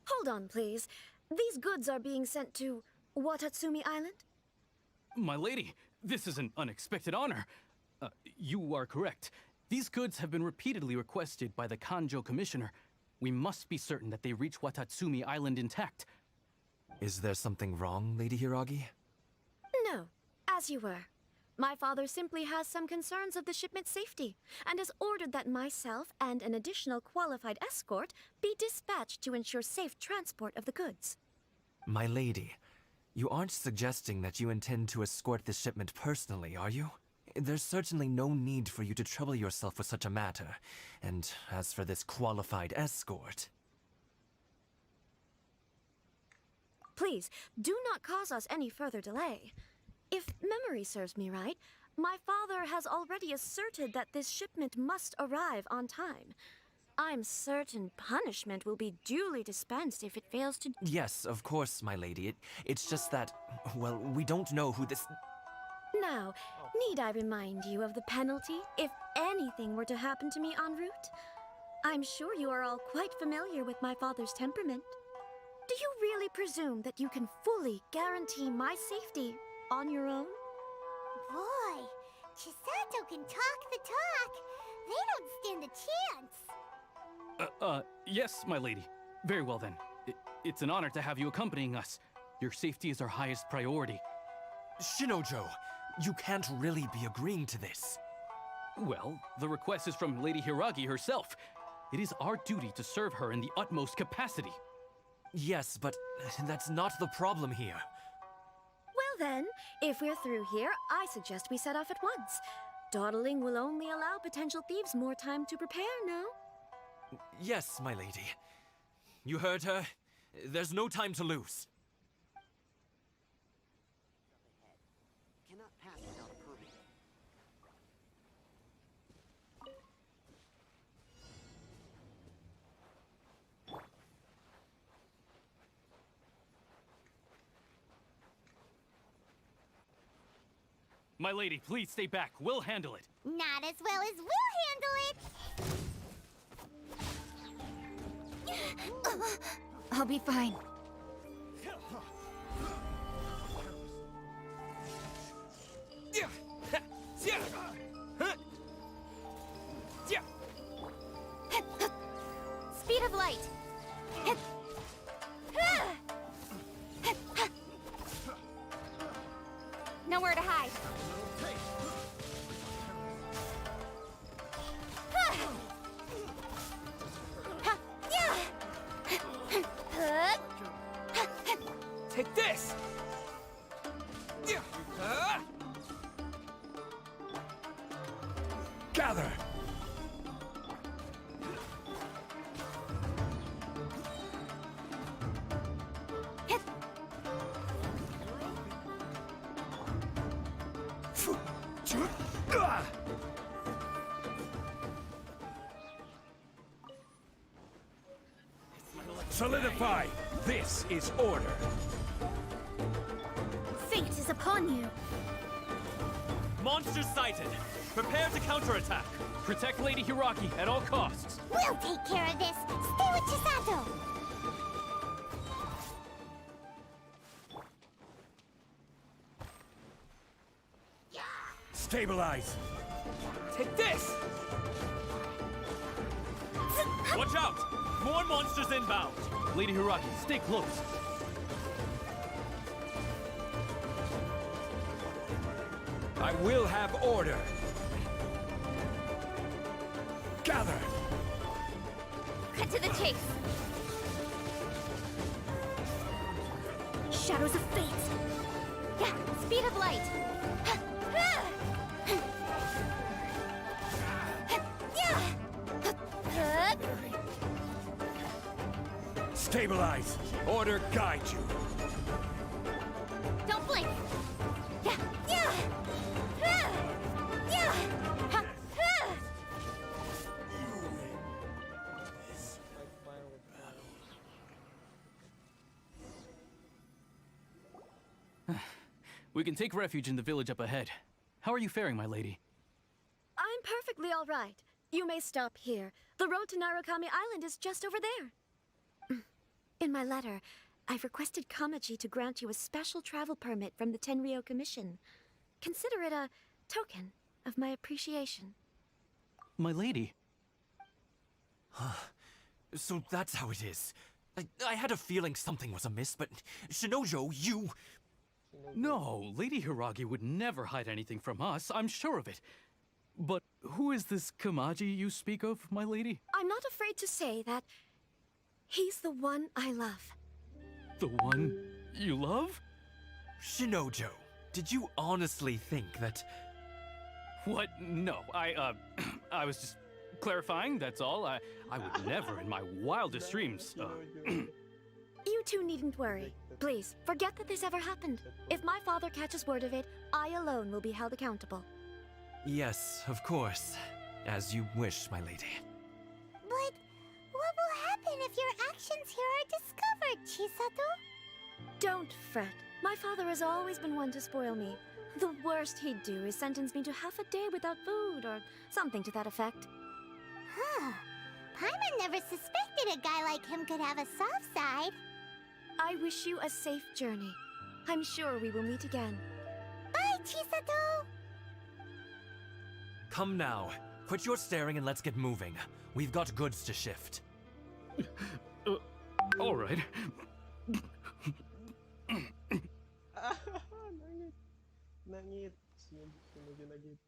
Hold on, please. These goods are being sent to Watatsumi Island? My lady, this is an unexpected honor. You are correct. These goods have been repeatedly requested by the Kanjo Commissioner. We must be certain that they reach Watatsumi Island intact. Is there something wrong, Lady Hiragi? No, as you were. My father simply has some concerns of the shipment's safety, and has ordered that myself and an additional qualified escort be dispatched to ensure safe transport of the goods. My lady, you aren't suggesting that you intend to escort this shipment personally, are you? There's certainly no need for you to trouble yourself with such a matter. And as for this qualified escort... Please, do not cause us any further delay. If memory serves me right, my father has already asserted that this shipment must arrive on time. I'm certain punishment will be duly dispensed if it fails to... Yes, of course, my lady. It's just that, well, we don't know who this... Now, need I remind you of the penalty if anything were to happen to me en route? I'm sure you are all quite familiar with my father's temperament. Do you really presume that you can fully guarantee my safety on your own? Boy, Chisato can talk the talk. They don't stand a chance. Yes, my lady. Very well then. It's an honor to have you accompanying us. Your safety is our highest priority. Shinojo, you can't really be agreeing to this. Well, the request is from Lady Hiragi herself. It is our duty to serve her in the utmost capacity. Yes, but that's not the problem here. Well then, if we're through here, I suggest we set off at once. Dawdling will only allow potential thieves more time to prepare, no? Yes, my lady. You heard her. There's no time to lose. Cannot pass without a permit. My lady, please stay back. We'll handle it. Not as well as we'll handle it. I'll be fine. Speed of light. Nowhere to hide. Take this! Gather! Solidify! This is order! Fate is upon you. Monsters sighted! Prepare to counterattack! Protect Lady Hiragi at all costs! We'll take care of this. Stay with Chisato. Stabilize! Take this! Watch out! More monsters inbound! Lady Hiragi, stay close. I will have order! Gather! Cut to the chase. Shadows of fate. Yeah, speed of light. Stabilize! Order guide you! Don't blink. We can take refuge in the village up ahead. How are you faring, my lady? I'm perfectly all right. You may stop here. The road to Narukami Island is just over there. In my letter, I've requested Kamaji to grant you a special travel permit from the Tenryou Commission. Consider it a token of my appreciation. My lady. So that's how it is. I had a feeling something was amiss, but Shinojo, you... No, Lady Hiragi would never hide anything from us, I'm sure of it. But who is this Kamaji you speak of, my lady? I'm not afraid to say that he's the one I love. The one you love? Shinojo, did you honestly think that... What? No, I was just clarifying, that's all. I would never in my wildest dreams, You two needn't worry. Please, forget that this ever happened. If my father catches word of it, I alone will be held accountable. Yes, of course. As you wish, my lady. But what will happen if your actions here are discovered, Chisato? Don't fret. My father has always been one to spoil me. The worst he'd do is sentence me to half a day without food or something to that effect. Huh. Paimon never suspected a guy like him could have a soft side. I wish you a safe journey. I'm sure we will meet again. Bye, Chisato! Come now. Quit your staring and let's get moving. We've got goods to shift. All right. Nangit. Sinunod nagit.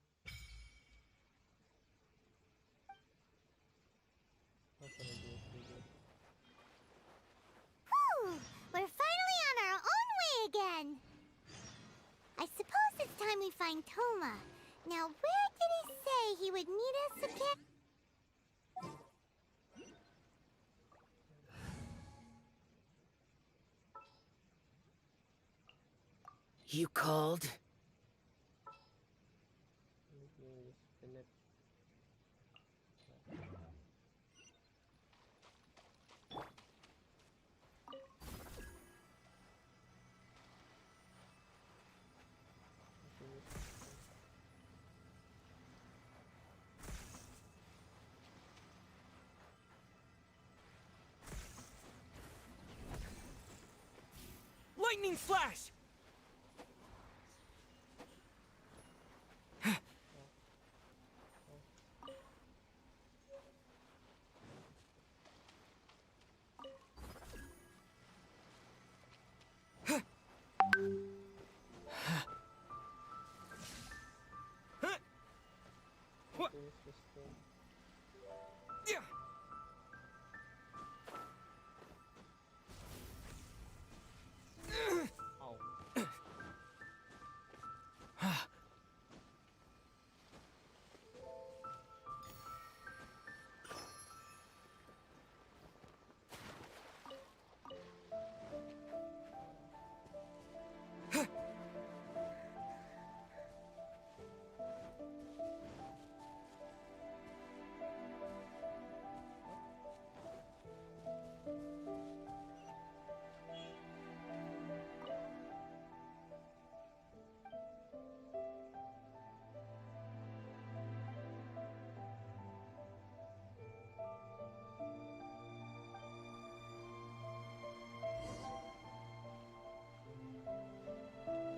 Whew! We're finally on our own way again! I suppose it's time we find Toma. Now, where did he say he would meet us again? You called? Lightning flash!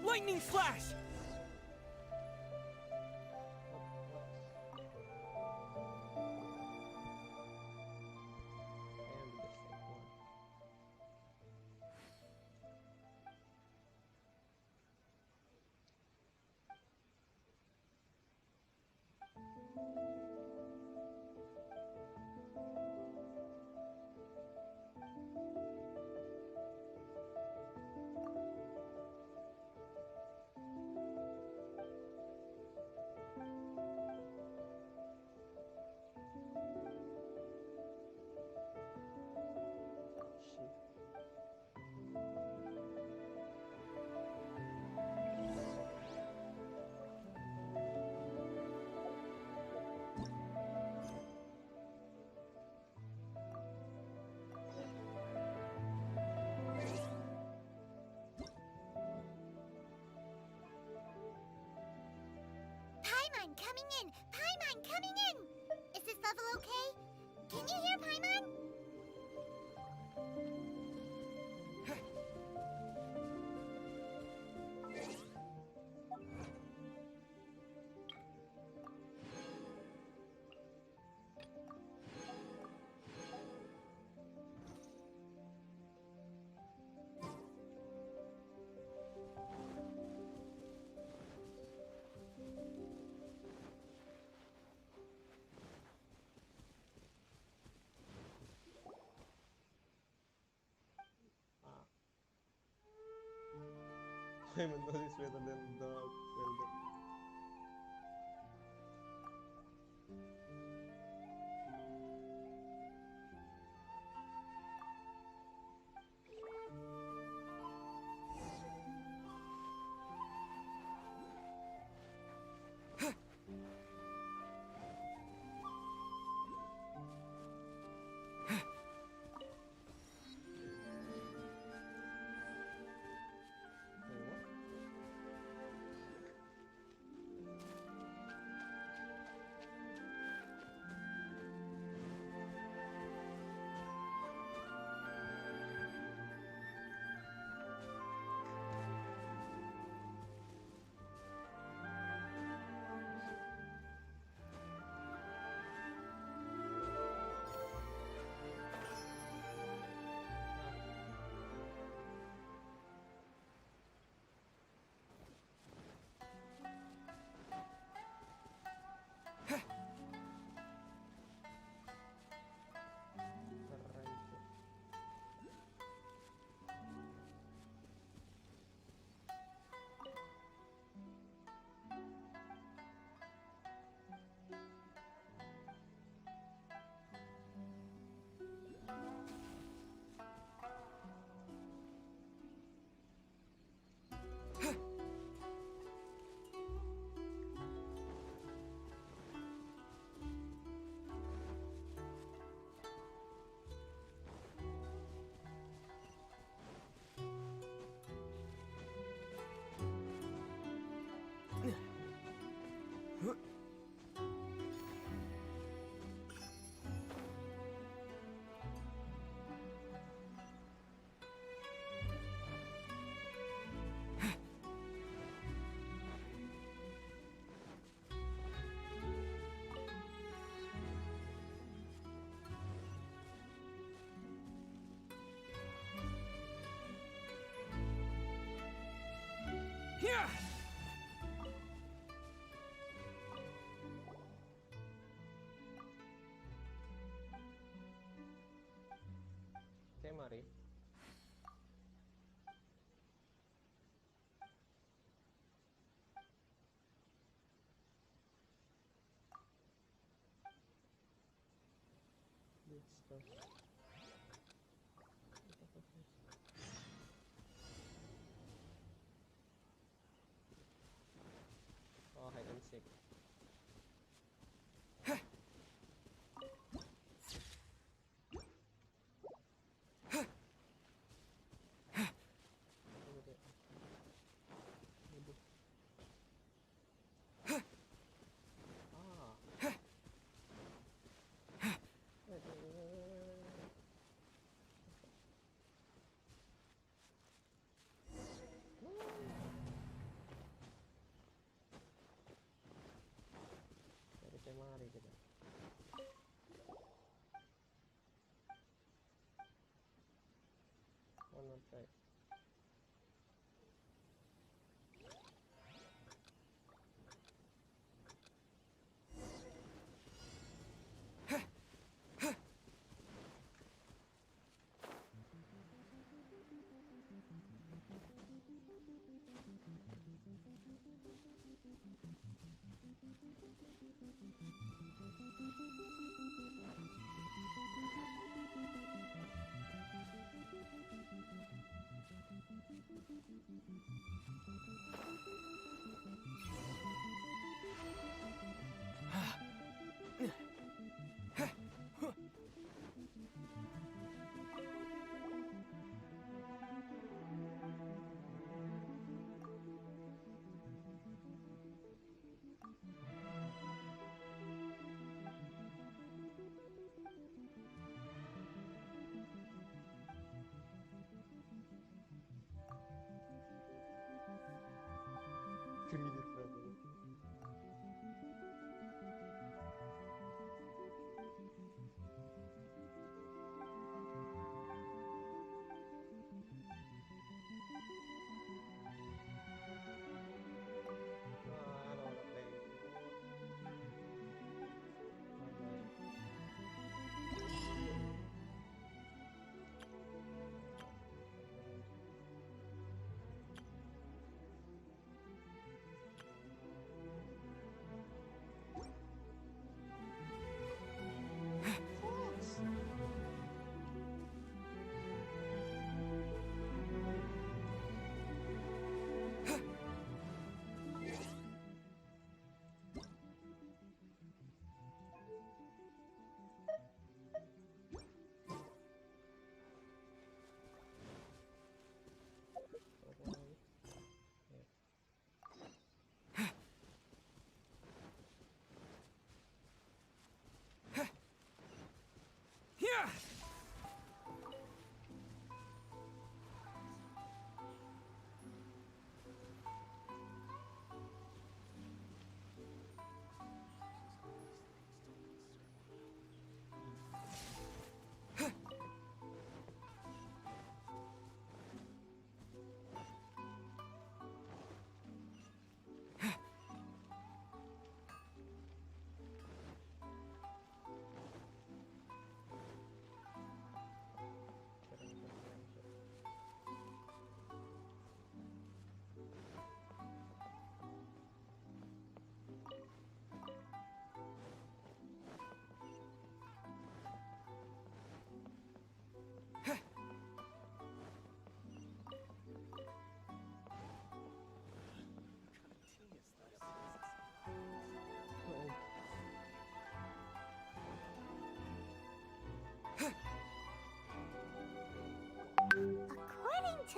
Lightning flash! Paimon coming in! Paimon coming in! Is this level okay? Can you hear Paimon? Payment was is better than dog. Well done. Yeah! Oke, mari. Oh, hide and seek. Mari kita. One more try. Greedy trouble. I don't wanna play anymore.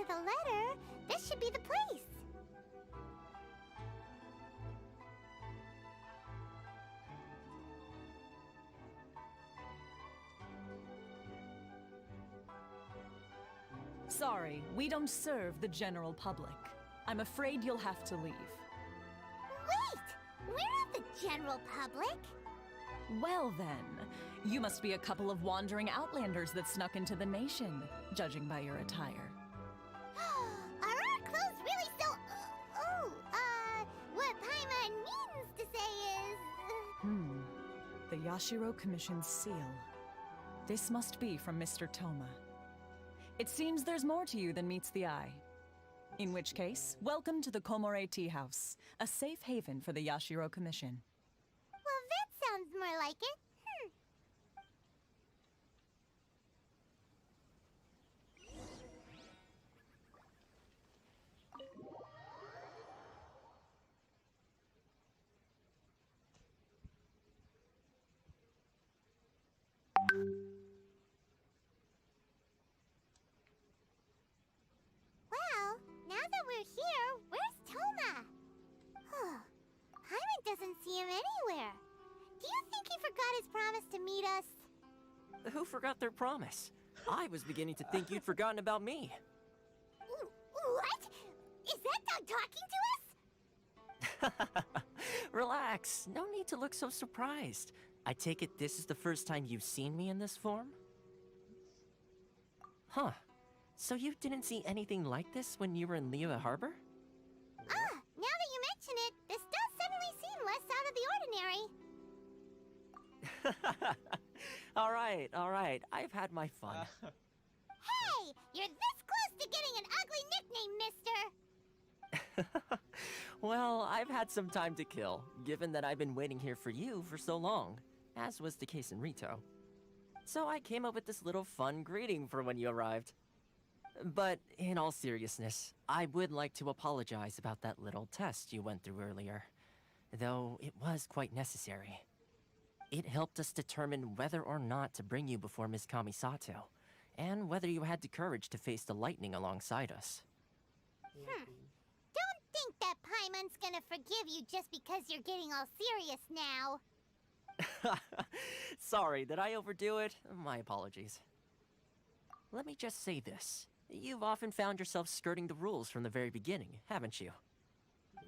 to the letter, this should be the place. Sorry, we don't serve the general public. I'm afraid you'll have to leave. Wait! We're not the general public. Well then, you must be a couple of wandering outlanders that snuck into the nation, judging by your attire. Are our clothes really so... what Paimon means to say is... The Yashiro Commission's seal. This must be from Mr. Toma. It seems there's more to you than meets the eye. In which case, welcome to the Komore Tea House, a safe haven for the Yashiro Commission. Well, that sounds more like it. Well, now that we're here, where's Toma? Paimon doesn't see him anywhere. Do you think he forgot his promise to meet us? Who forgot their promise? I was beginning to think you'd forgotten about me. What? Is that dog talking to us? Relax. No need to look so surprised. I take it this is the first time you've seen me in this form? Huh. So you didn't see anything like this when you were in Liyue Harbor? Now that you mention it, this does suddenly seem less out of the ordinary. All right. I've had my fun. Hey! You're this close to getting an ugly nickname, mister! Well, I've had some time to kill, given that I've been waiting here for you for so long, as was the case in Rito. So I came up with this little fun greeting for when you arrived. But in all seriousness, I would like to apologize about that little test you went through earlier, though it was quite necessary. It helped us determine whether or not to bring you before Miss Kamisato, and whether you had the courage to face the lightning alongside us. Don't think that Paimon's gonna forgive you just because you're getting all serious now. Sorry, did I overdo it? My apologies. Let me just say this. You've often found yourself skirting the rules from the very beginning, haven't you?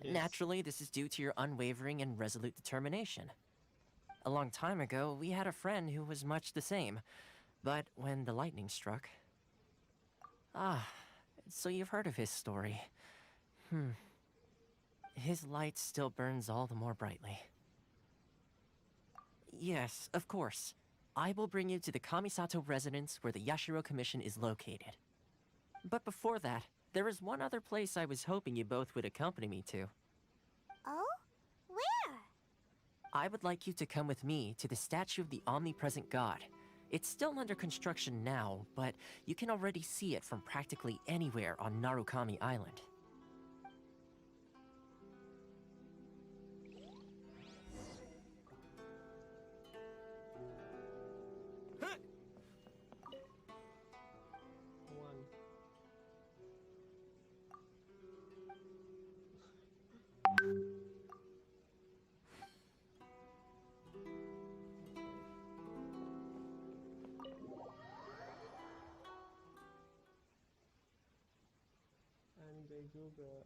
Yes. Naturally, this is due to your unwavering and resolute determination. A long time ago, we had a friend who was much the same, but when the lightning struck... so you've heard of his story. His light still burns all the more brightly. Yes, of course. I will bring you to the Kamisato residence where the Yashiro Commission is located. But before that, there is one other place I was hoping you both would accompany me to. Oh? Where? I would like you to come with me to the statue of the omnipresent god. It's still under construction now, but you can already see it from practically anywhere on Narukami Island. Aneh juga.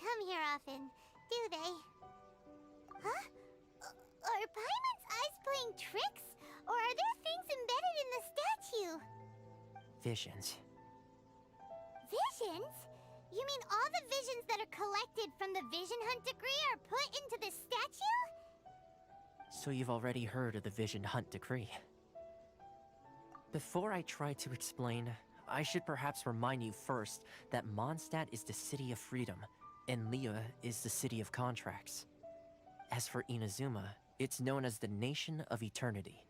come here often, do they? Huh? Are Paimon's eyes playing tricks? Or are there things embedded in the statue? Visions. Visions? You mean all the visions that are collected from the Vision Hunt decree are put into the statue? So you've already heard of the Vision Hunt decree. Before I try to explain, I should perhaps remind you first that Mondstadt is the city of freedom, and Liyue is the city of contracts. As for Inazuma, it's known as the Nation of Eternity.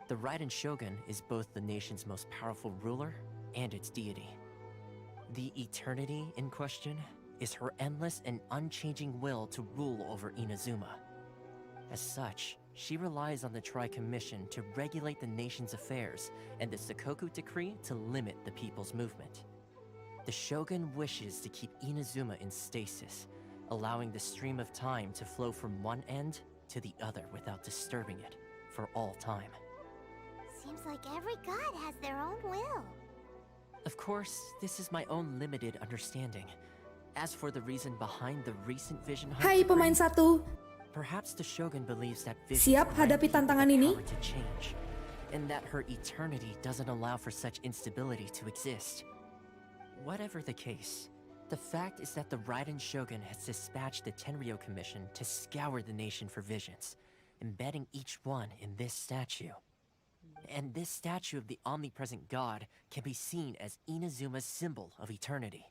The Raiden Shogun is both the nation's most powerful ruler and its deity. The Eternity in question is her endless and unchanging will to rule over Inazuma. As such, she relies on the Tri-Commission to regulate the nation's affairs and the Sakoku Decree to limit the people's movement. The Shogun wishes to keep Inazuma in stasis, allowing the stream of time to flow from one end to the other without disturbing it for all time. Seems like every god has their own will. Of course, this is my own limited understanding. As for the reason behind the recent Vision Hunt Hai pemain satu, perhaps the Shogun believes that Vision siap hadapi tantangan ini? to change, and that her eternity doesn't allow for such instability to exist. Whatever the case, the fact is that the Raiden Shogun has dispatched the Tenryo Commission to scour the nation for visions, embedding each one in this statue. And this statue of the omnipresent god can be seen as Inazuma's symbol of eternity.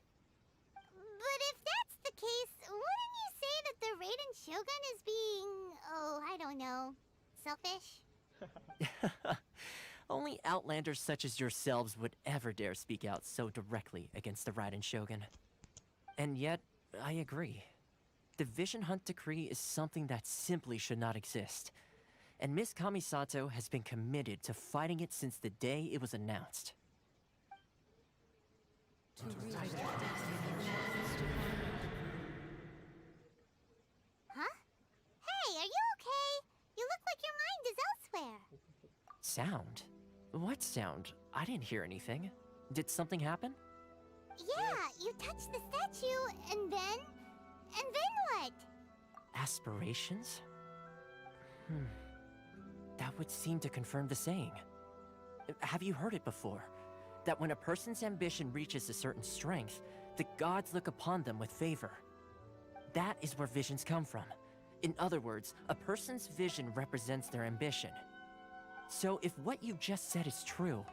But if that's the case, wouldn't you say that the Raiden Shogun is being, I don't know, selfish? Only outlanders such as yourselves would ever dare speak out so directly against the Raiden Shogun. And yet, I agree. The Vision Hunt decree is something that simply should not exist. And Miss Kamisato has been committed to fighting it since the day it was announced. Huh? Hey, are you okay? You look like your mind is elsewhere. Sound? What sound? I didn't hear anything. Did something happen? Yeah, you touched the statue, and then what? Aspirations? That would seem to confirm the saying. Have you heard it before? That when a person's ambition reaches a certain strength, the gods look upon them with favor. That is where visions come from. In other words, a person's vision represents their ambition. So if what you just said is true,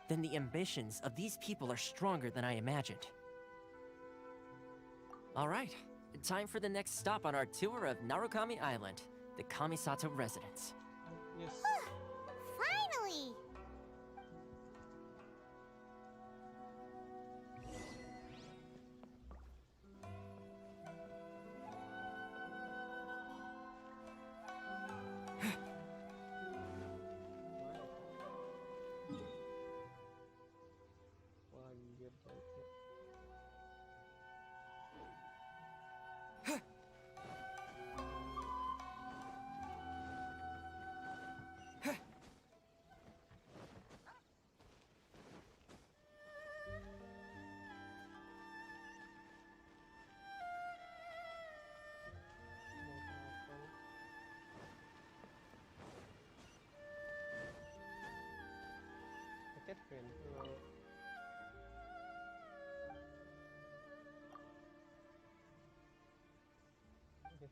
then the ambitions of these people are stronger than I imagined. Alright, time for the next stop on our tour of Narukami Island, the Kamisato residence. Finally! Catherine, hello. Yes.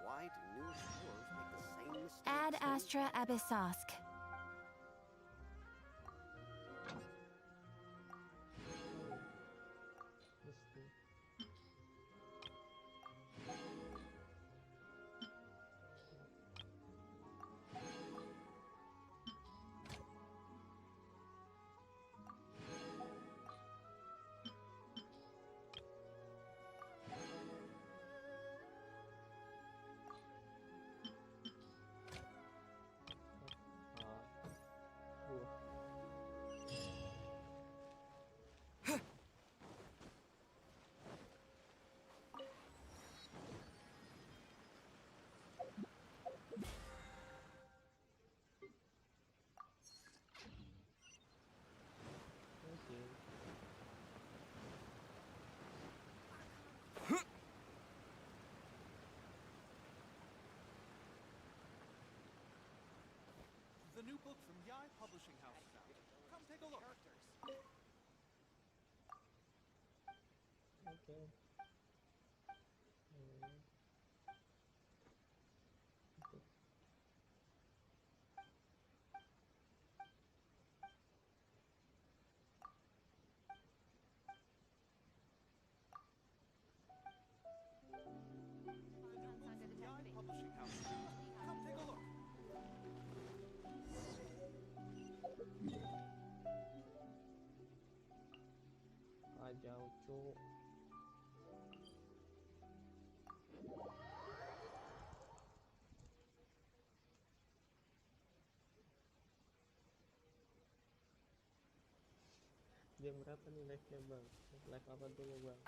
Why do new explorers make the same mistakes? Ad Astra Abyssosk. new book from Yai Publishing House is out. Come take a look. Okay. Yai Publishing House is out. Come take a look. Jauh cuk. Jam berapa nih live-nya bang? Live apa dulu bang?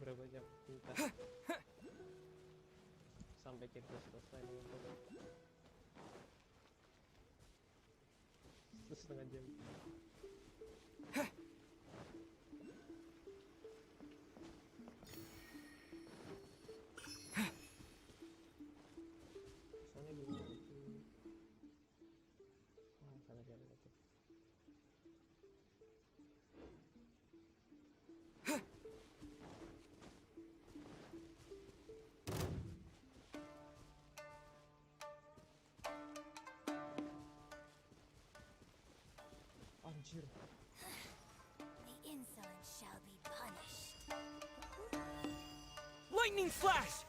Berapa jam kita sampai kita selesai nonton? Setengah jam. Sana gimana tuh? Oh, sana jalan itu. Anjir. The insolent shall be punished. Lightning flash!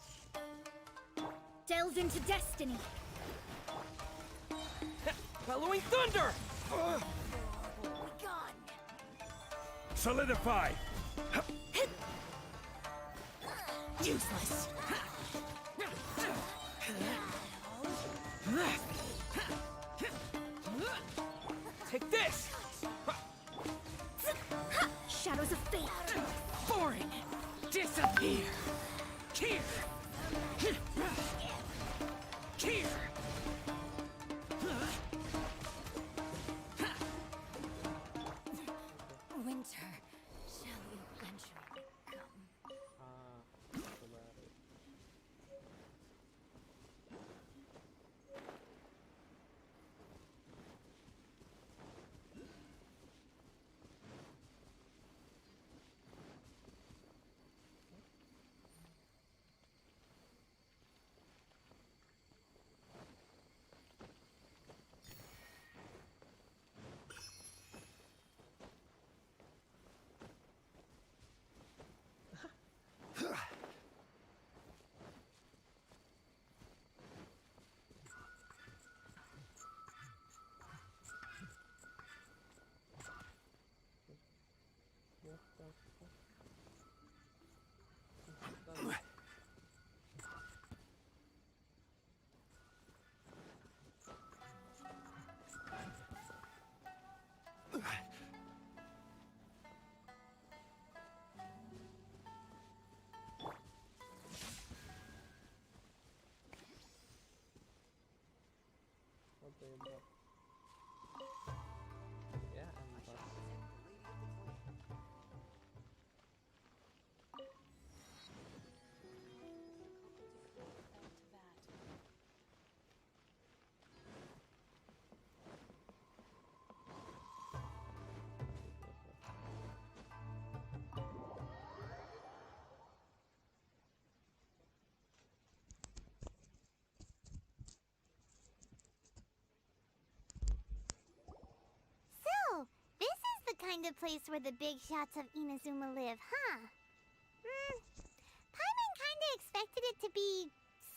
Delve into destiny. Bellowing thunder! Gone. Solidify! Useless. Take this! Shadows of fate. Boring! Disappear! Here! Here! Winter shall eventually come. Coba. What the fuck? What the fuck? Yeah, I'm lost. So, this is the kind of place where the big shots of Inazuma live, huh? Paimon kinda expected it to be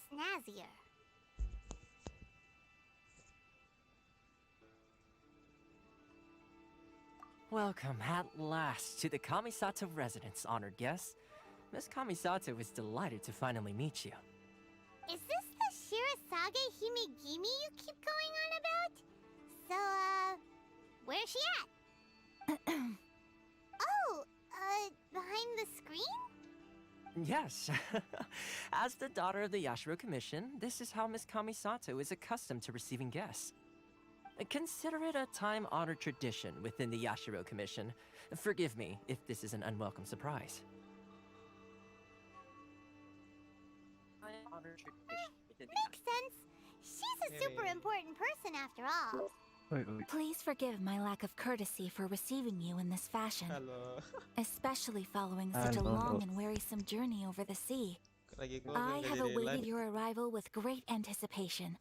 snazzier. Welcome at last to the Kamisato residence, honored guests. Miss Kamisato is delighted to finally meet you. Is this the Shirazage Himegimi you keep going on about? So, where's she at? Behind the screen? Yes. As the daughter of the Yashiro Commission, this is how Miss Kamisato is accustomed to receiving guests. Consider it a time-honored tradition within the Yashiro Commission. Forgive me if this is an unwelcome surprise. Makes sense. She's a super important person after all. Please forgive my lack of courtesy for receiving you in this fashion. Especially following such a long and wearisome journey over the sea. I have awaited your arrival with great anticipation.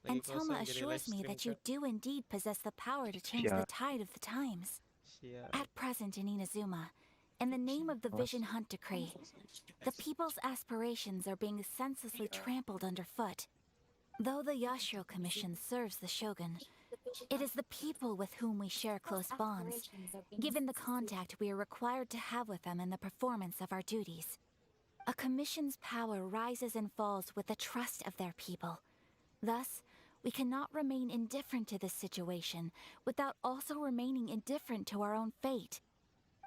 And Toma assures me that you do indeed possess the power to change the tide of the times. At present in Inazuma, in the name of the Vision Hunt Decree, the people's aspirations are being senselessly trampled underfoot. Though the Yashiro Commission serves the Shogun, it is the people with whom we share close bonds, given the contact we are required to have with them in the performance of our duties. A commission's power rises and falls with the trust of their people. Thus, we cannot remain indifferent to this situation without also remaining indifferent to our own fate.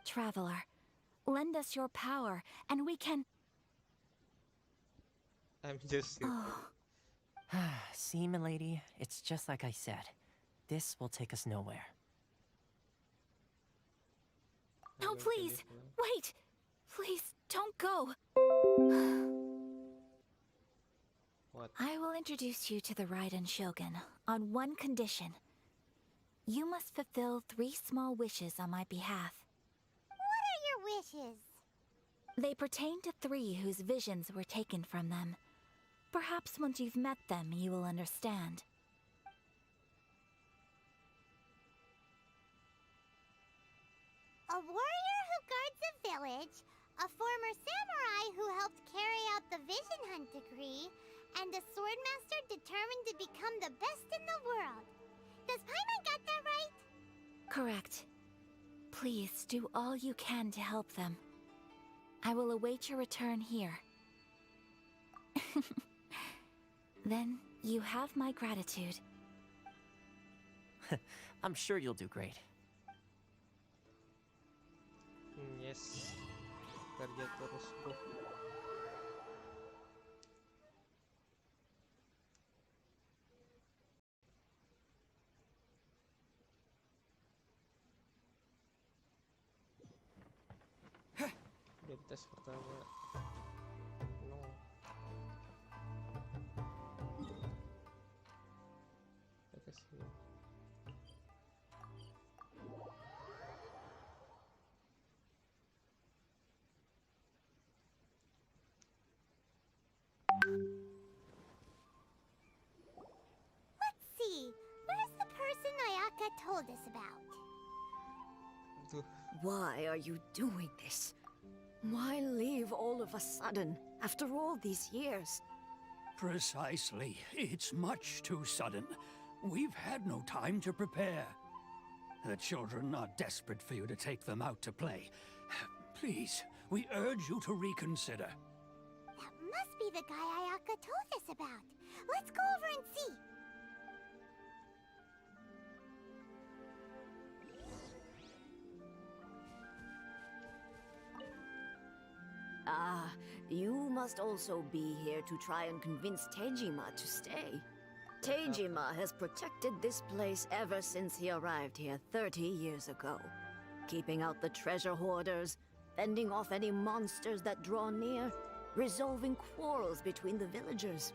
Traveler, lend us your power, and we can... I'm just... See, milady, it's just like I said. This will take us nowhere. No, please! Wait! Please, don't go! What? I will introduce you to the Raiden Shogun on one condition. You must fulfill 3 small wishes on my behalf. What are your wishes? They pertain to 3 whose visions were taken from them. Perhaps once you've met them, you will understand. A warrior who guards a village, a former samurai who helped carry out the Vision Hunt Decree, and a swordmaster determined to become the best in the world. Does Paimon got that right? Correct. Please do all you can to help them. I will await your return here. Then you have my gratitude. I'm sure you'll do great. Yes. Kerja terus, bro. Dari tes pertama. No. Kita sini. Let's see. Where's the person Ayaka told us about? Why are you doing this? Why leave all of a sudden, after all these years? Precisely. It's much too sudden. We've had no time to prepare. The children are desperate for you to take them out to play. Please, we urge you to reconsider. That must be the guy Ayaka told us about. Let's go over and see. Ah, you must also be here to try and convince Tejima to stay. Tejima has protected this place ever since he arrived here 30 years ago. Keeping out the treasure hoarders, fending off any monsters that draw near, resolving quarrels between the villagers.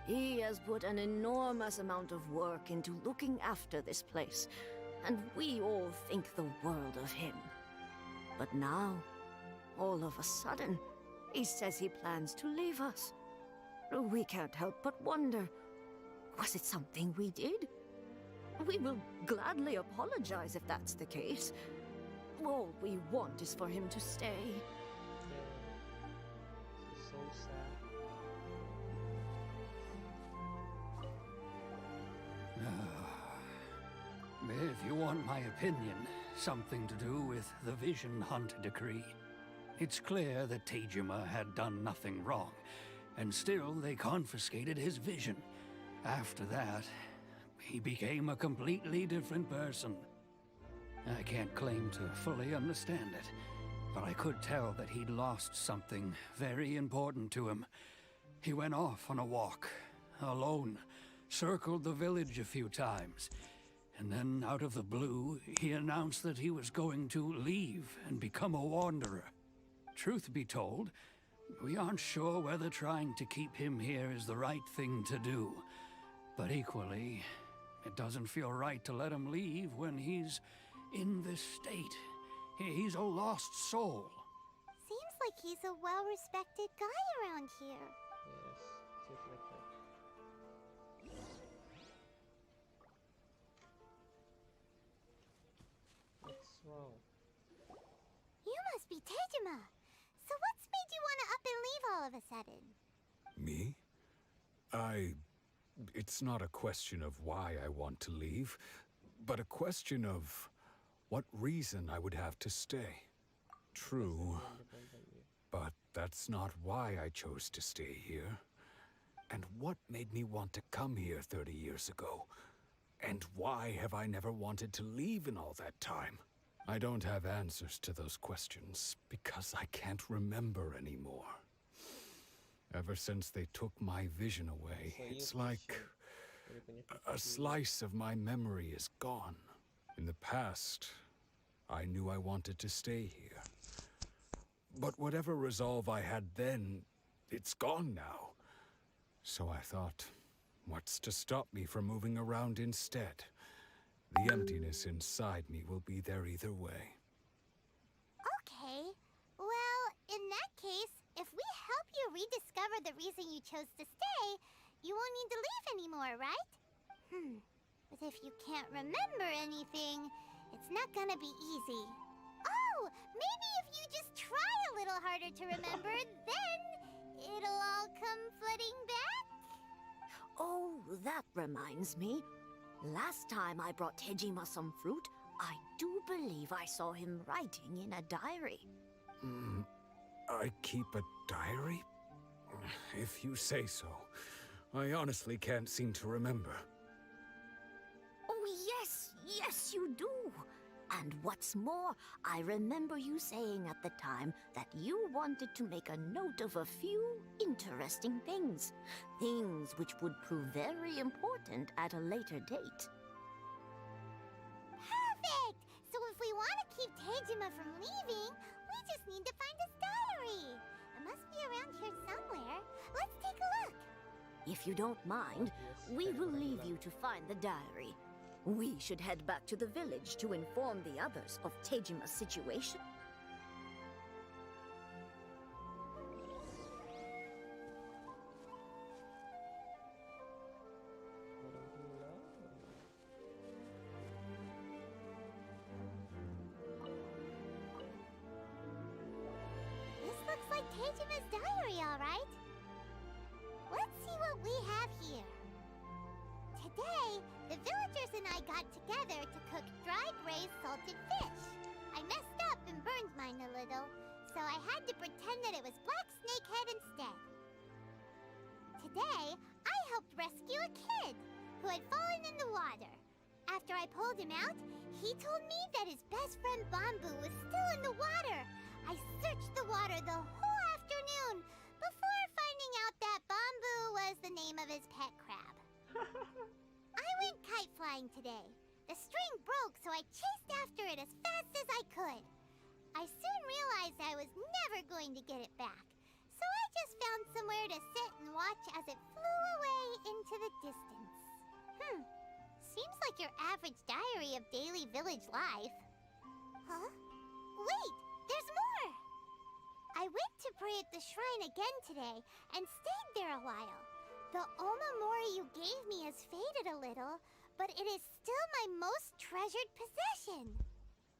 He has put an enormous amount of work into looking after this place, and we all think the world of him. But now, all of a sudden, he says he plans to leave us. We can't help but wonder, was it something we did? We will gladly apologize if that's the case. All we want is for him to stay. So sad. want my opinion, something to do with the Vision Hunt decree. It's clear that Tejima had done nothing wrong, and still they confiscated his vision. After that, he became a completely different person. I can't claim to fully understand it, but I could tell that he'd lost something very important to him. He went off on a walk, alone, circled the village a few times, and then out of the blue, he announced that he was going to leave and become a wanderer. Truth be told, we aren't sure whether trying to keep him here is the right thing to do. But equally, it doesn't feel right to let him leave when he's in this state. He's a lost soul. Seems like he's a well-respected guy around here. Yes, just like that. What's wrong? You must be Tejima. So what's made you want to up and leave all of a sudden? Me? It's not a question of why I want to leave, but a question of what reason I would have to stay. True, but that's not why I chose to stay here. And what made me want to come here 30 years ago? And why have I never wanted to leave in all that time? I don't have answers to those questions because I can't remember anymore. Ever since they took my vision away, it's like a slice of my memory is gone. In the past, I knew I wanted to stay here. But whatever resolve I had then, it's gone now. So I thought, what's to stop me from moving around instead? The emptiness inside me will be there either way. Okay. Well, in that case, if we help you rediscover the reason you chose to stay, you won't need to leave anymore, right? But if you can't remember anything, it's not gonna be easy. Oh, maybe if you just try a little harder to remember, then it'll all come flooding back? Oh, that reminds me. Last time I brought Tejima some fruit, I do believe I saw him writing in a diary. I keep a diary? If you say so. I honestly can't seem to remember. Oh, yes, you do. And what's more, I remember you saying at the time that you wanted to make a note of a few interesting things. Things which would prove very important at a later date. Perfect! So if we want to keep Tejima from leaving, we just need to find his diary. It must be around here somewhere. Let's take a look. If you don't mind, we will leave you to find the diary. We should head back to the village to inform the others of Tejima's situation. This looks like Tejima's diary, all right. Let's see what we have here. Today, the villagers and I got together to cook dried braised salted fish. I messed up and burned mine a little, so I had to pretend that it was black snakehead instead. Today, I helped rescue a kid who had fallen in the water. After I pulled him out, he told me that his best friend Bamboo was still in the water. I searched the water the whole afternoon before finding out that Bamboo was the name of his pet crab. I went kite flying today. The string broke, so I chased after it as fast as I could. I soon realized I was never going to get it back, so I just found somewhere to sit and watch as it flew away into the distance. Seems like your average diary of daily village life. Huh? Wait, there's more! I went to pray at the shrine again today and stayed there a while. The omamori you gave me has faded a little, but it is still my most treasured possession.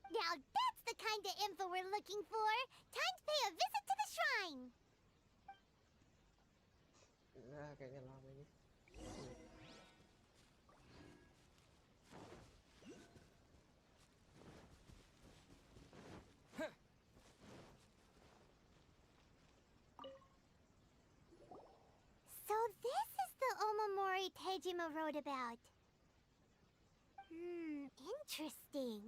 Now that's the kind of info we're looking for. Time to pay a visit to the shrine. Kayaknya lama ini. Tejima wrote about. Interesting.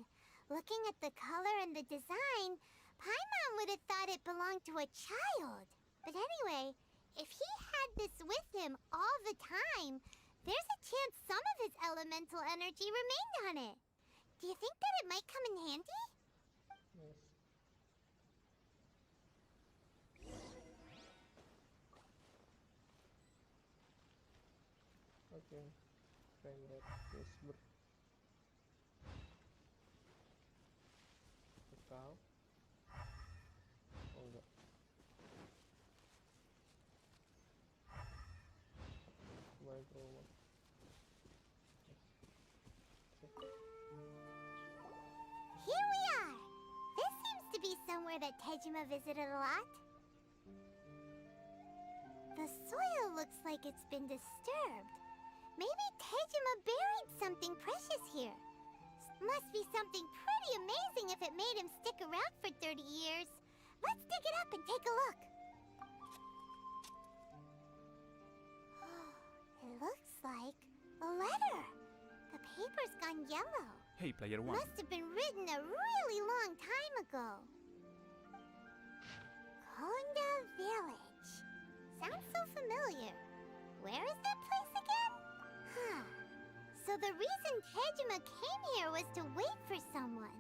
Looking at the color and the design, Paimon would have thought it belonged to a child. But anyway, if he had this with him all the time, there's a chance some of his elemental energy remained on it. Do you think that it might come in handy? Yes. Okay. Find that whisper. Kau? Oh enggak. Kembali ke rumah. Here we are! This seems to be somewhere that Tejima visited a lot. The soil looks like it's been disturbed. Maybe Tejima buried something precious here. Must be something pretty amazing if it made him stick around for 30 years. Let's dig it up and take a look. It looks like a letter. The paper's gone yellow. Hey, Player One. Must have been written a really long time ago. Konda Village. Sounds so familiar. Where is that place again? Huh. So the reason Tejima came here was to wait for someone.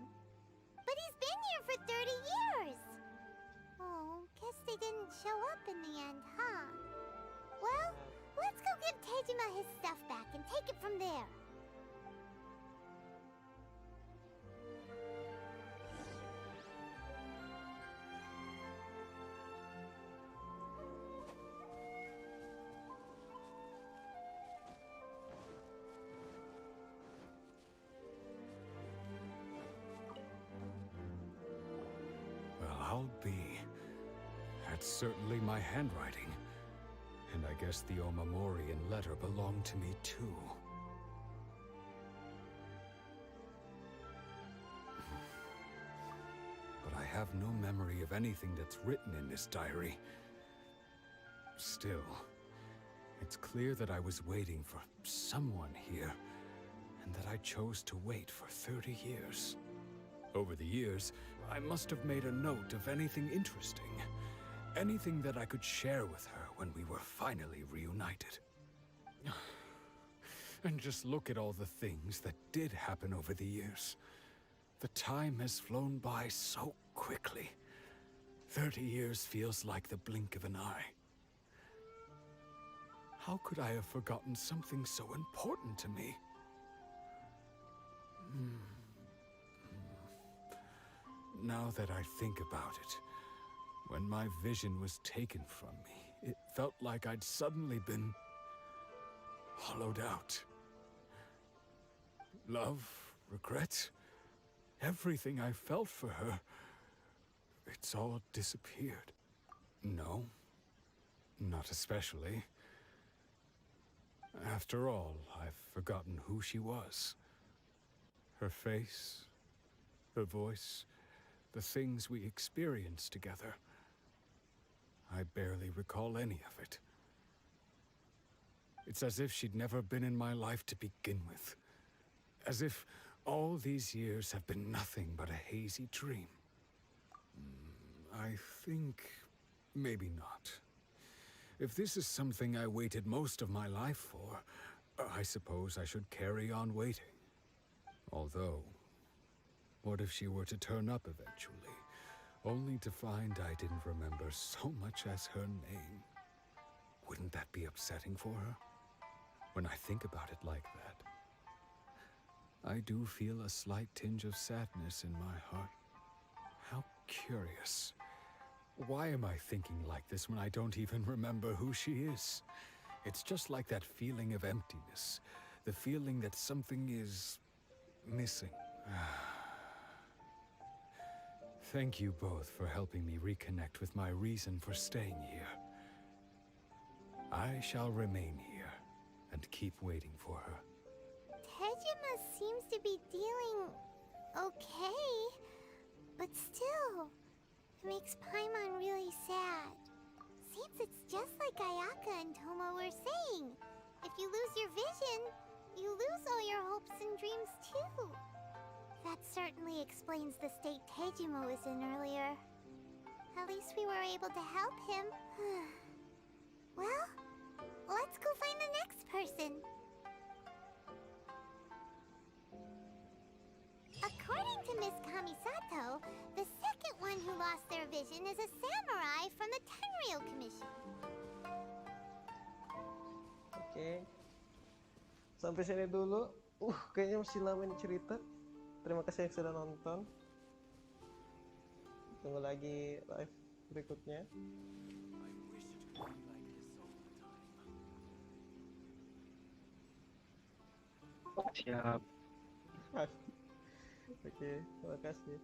But he's been here for 30 years. Oh, guess they didn't show up in the end, huh? Well, let's go give Tejima his stuff back and take it from there. Well, I'll be. That's certainly my handwriting. And I guess the Omamorian letter belonged to me too. But I have no memory of anything that's written in this diary. Still, it's clear that I was waiting for someone here, and that I chose to wait for 30 years. Over the years, I must have made a note of anything interesting. Anything that I could share with her when we were finally reunited. And just look at all the things that did happen over the years. The time has flown by so quickly. 30 years feels like the blink of an eye. How could I have forgotten something so important to me? Now that I think about it, when my vision was taken from me, it felt like I'd suddenly been hollowed out. Love, regret, everything I felt for her, it's all disappeared. No, not especially. After all, I've forgotten who she was. Her face, her voice, the things we experienced together. I barely recall any of it. It's as if she'd never been in my life to begin with. As if all these years have been nothing but a hazy dream. I think maybe not. If this is something I waited most of my life for, I suppose I should carry on waiting. Although, what if she were to turn up eventually, only to find I didn't remember so much as her name? Wouldn't that be upsetting for her? When I think about it like that, I do feel a slight tinge of sadness in my heart. How curious. Why am I thinking like this when I don't even remember who she is? It's just like that feeling of emptiness, the feeling that something is missing. Thank you both for helping me reconnect with my reason for staying here. I shall remain here and keep waiting for her. Tejima seems to be dealing okay, but still, it makes Paimon really sad. Seems it's just like Ayaka and Tomo were saying. If you lose your vision, Tejima was in earlier. At least we were able to help him. Well, let's go find the next person. According to Miss Kamisato, the second one who lost their vision is a samurai from the Tenryou Commission. Oke. Sampai sini dulu. Kayaknya masih lama ini cerita. Terima kasih yang sudah nonton. Tunggu lagi live berikutnya. Siap. Oke, terima kasih.